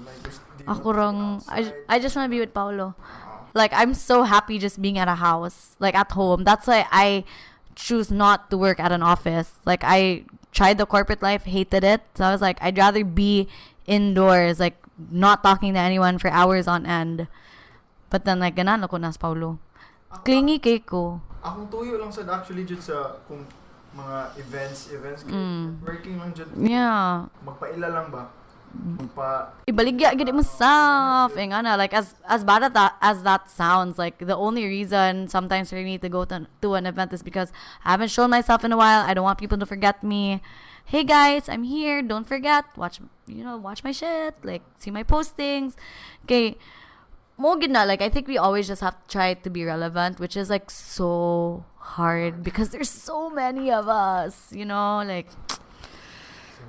like, ako rong, I just want to be with Paolo. Like, I'm so happy just being at a house, like at home. That's why I choose not to work at an office. Like, I tried the corporate life, hated it. So I was like, I'd rather be indoors, like not talking to anyone for hours on end. But then like, ganan ako nas Paulo. Clingy kay ko. Akong tuyo lang sad actually dyan sa kung mga events working lang dyan. Yeah. Magpaila lang ba? Ibaligya gid mo self. Like as bad as that sounds, like the only reason sometimes for me to go to an event is because I haven't shown myself in a while. I don't want people to forget me. Hey guys, I'm here. Don't forget. Watch my shit. Like, see my postings. Okay. Mo gid na, like, I think we always just have to try to be relevant, which is like so hard because there's so many of us, like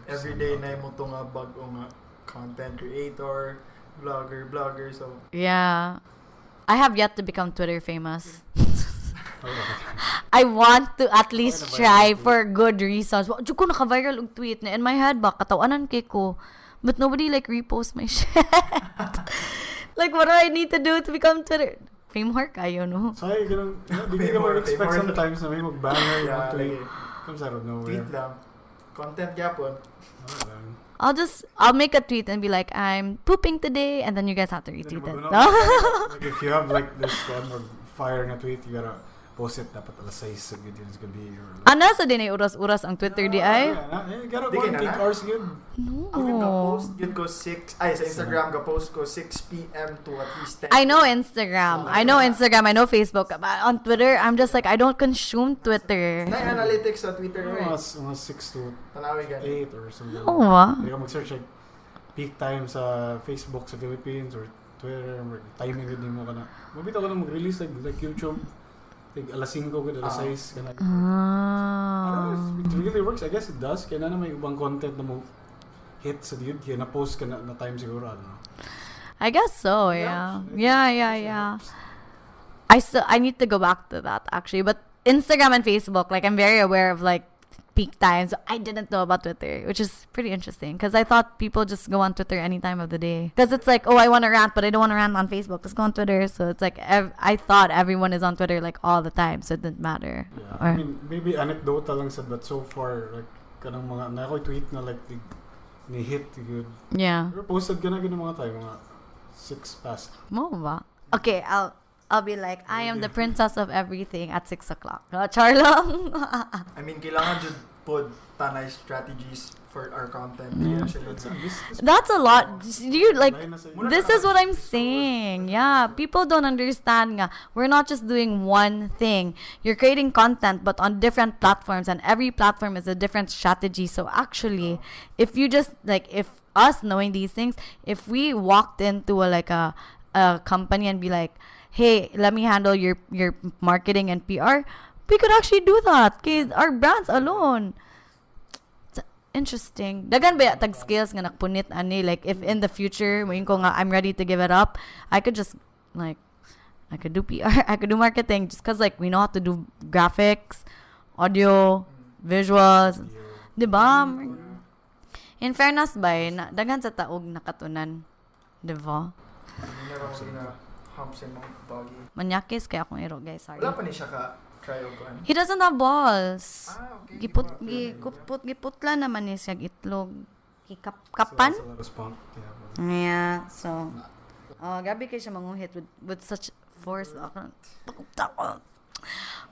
every day na mo to nga bago nga content creator, vlogger, so yeah. I have yet to become Twitter famous. I want to at least try for good reasons. Wa ko naka-viral og tweet na in my head ba katawanan kay ko, but nobody like repost my shit. Like, what do I need to do to become Twitter? Fame whore kayo, no? Sorry, ganun. Hindi ka mag-expect sometimes na may mag-banner yung tweet. Comes out of nowhere. Tweet lang. Content yapon. I'll make a tweet and be like, I'm pooping today, and then you guys have to retweet it. Like, if you have like this fire na tweet, you gotta post it dapat alas 6 so it's gonna be sa din ay uras-uras ang Twitter di ay? You gotta go and take hours yun. No. Ako ga-post yun ko 6, sa Instagram ga-post ko 6 p.m. to at least 10. I know Instagram. I know Facebook. But on Twitter, I'm just like, I don't consume Twitter. May analytics sa Twitter. Mga 6 to 8 or something. Hindi ka mag-search like peak time sa Facebook sa Philippines or Twitter, timing din mo ka na. Mabitaw ka na mag-release like YouTube. Like, alas 5 ko, alas 6 ka na. I don't know if it really works. I guess it does. Kaya na may ibang content na mo hit sa dude. Kaya na-post ka na time siguro. I don't know. I guess so, yeah. Yeah. I need to go back to that, actually. But Instagram and Facebook, like, I'm very aware of, like, peak times. I didn't know about Twitter, which is pretty interesting because I thought people just go on Twitter any time of the day. Because it's like, oh, I want to rant, but I don't want to rant on Facebook. Let's go on Twitter. So it's like, I thought everyone is on Twitter like all the time, so it didn't matter. Yeah, I mean, maybe anecdotal lang sad, but so far, like, kanang mga nako-tweet na like ni hit good. Yeah. Pero posted ka na ganun mga tayo, mga 6 past. Mo ba? Okay, I'll be like, I am the princess of everything at 6 o'clock. Charlong. I mean, kailangan jud pod tanay strategies for our content. That's a lot. This is what I'm saying. Yeah, people don't understand nga. We're not just doing one thing. You're creating content, but on different platforms, and every platform is a different strategy. So actually, if you just like, if us knowing these things, if we walked into a company and be like, hey, let me handle your marketing and PR, we could actually do that. Okay, our brands alone. It's interesting. Dagan ba tag skills nga nakpunit ani, like if in the future when ko nga I'm ready to give it up, I could just like I could do PR, I could do marketing just cuz like we know how to do graphics, audio, visuals. Diba? In fairness ba, dagan sa taog nakatunan. Diba? Humps and buggy. Manyakis kaya akong iro, guys. Sorry. Wala pa ni siya ka try og kuan. He doesn't have balls. Okay. Giputla naman niya siya itlog. Kapan? So, a lot of spunk. Yeah, so gabi kayo siya manguhit with such force.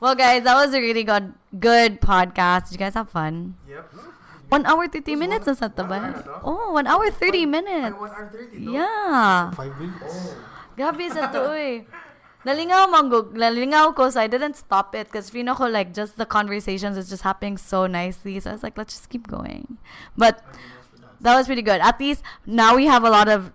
Well, guys, that was a really good podcast. Did you guys have fun? Yep. 1 hour 30 minutes na sa tabay. Oh, 1 hour 30 minutes. 1 hour 30 though? Yeah. 5 minutes. Oh. Gabi sa to eh. Nalingaw ko, so I didn't stop it because feel ko like just the conversations is just happening so nicely. So I was like, let's just keep going. But that was pretty good. At least now we have a lot of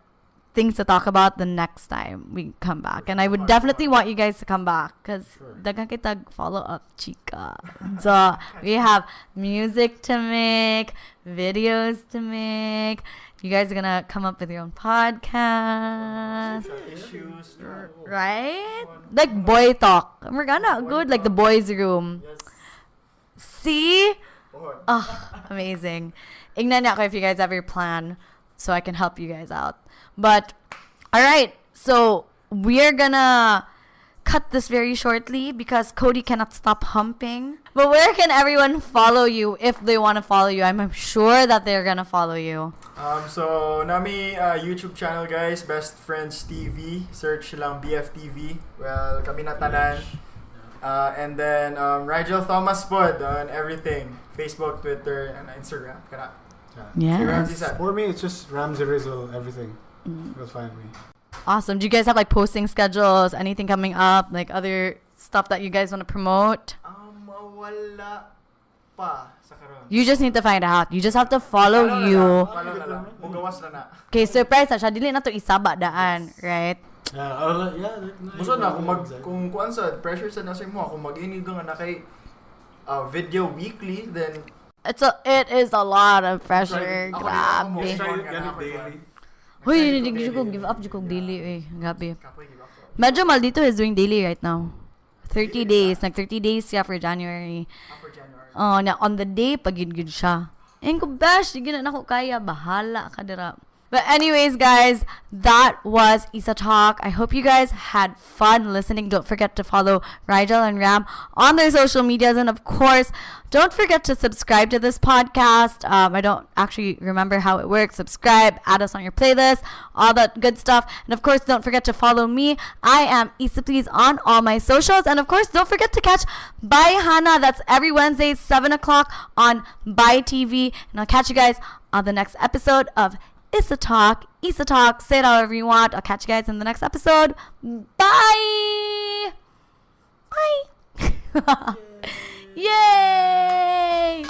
things to talk about the next time we come back. And I would definitely want you guys to come back because dagan kita follow up, chica. So we have music to make, videos to make. You guys are gonna come up with your own podcast. Issues. Right? Like boy talk. We're gonna good like the boys' room. Yes. See? Amazing. Ignan niya ako if you guys have your plan so I can help you guys out. But, alright, so we're gonna cut this very shortly because Cody cannot stop humping. But where can everyone follow you if they want to follow you? I'm sure that they're gonna follow you. So, nami YouTube channel guys, Best Friends TV. Search lang BFTV. Well, kami na tanan. And then Rigel Thomas pod on everything. Facebook, Twitter, and Instagram. Kana. Yes. For me, it's just Ramzyrizzle, everything. You'll find me. Awesome. Do you guys have like posting schedules, anything coming up, like other stuff that you guys want to promote? Wala pa sa karon. You just need to find out. You just have to follow you. Mugawas na na. Okay, surprise na siya. Dili na to isaba daan, right? Gusto na kung kuan sa pressure sa nasa mo kung mag-inig nga na kay video weekly then it is a lot of pressure. Grabe. Hoy, hindi ko give up ko daily eh. Grabe. Medyo mal dito is doing daily right now. 30 days. Nag 30 days siya for January. Oh, na on the day pagid-gid siya. Ko bash, di na ako kaya, bahala ka dira. But anyways, guys, that was Isa Talk. I hope you guys had fun listening. Don't forget to follow Rigel and Ram on their social medias. And of course, don't forget to subscribe to this podcast. I don't actually remember how it works. Subscribe, add us on your playlist, all that good stuff. And of course, don't forget to follow me. I am Isa Please on all my socials. And of course, don't forget to catch Bye Hana. That's every Wednesday, 7 o'clock on Bye TV. And I'll catch you guys on the next episode of Isa Talk. Say it however you want. I'll catch you guys in the next episode. Bye. Bye. Yay.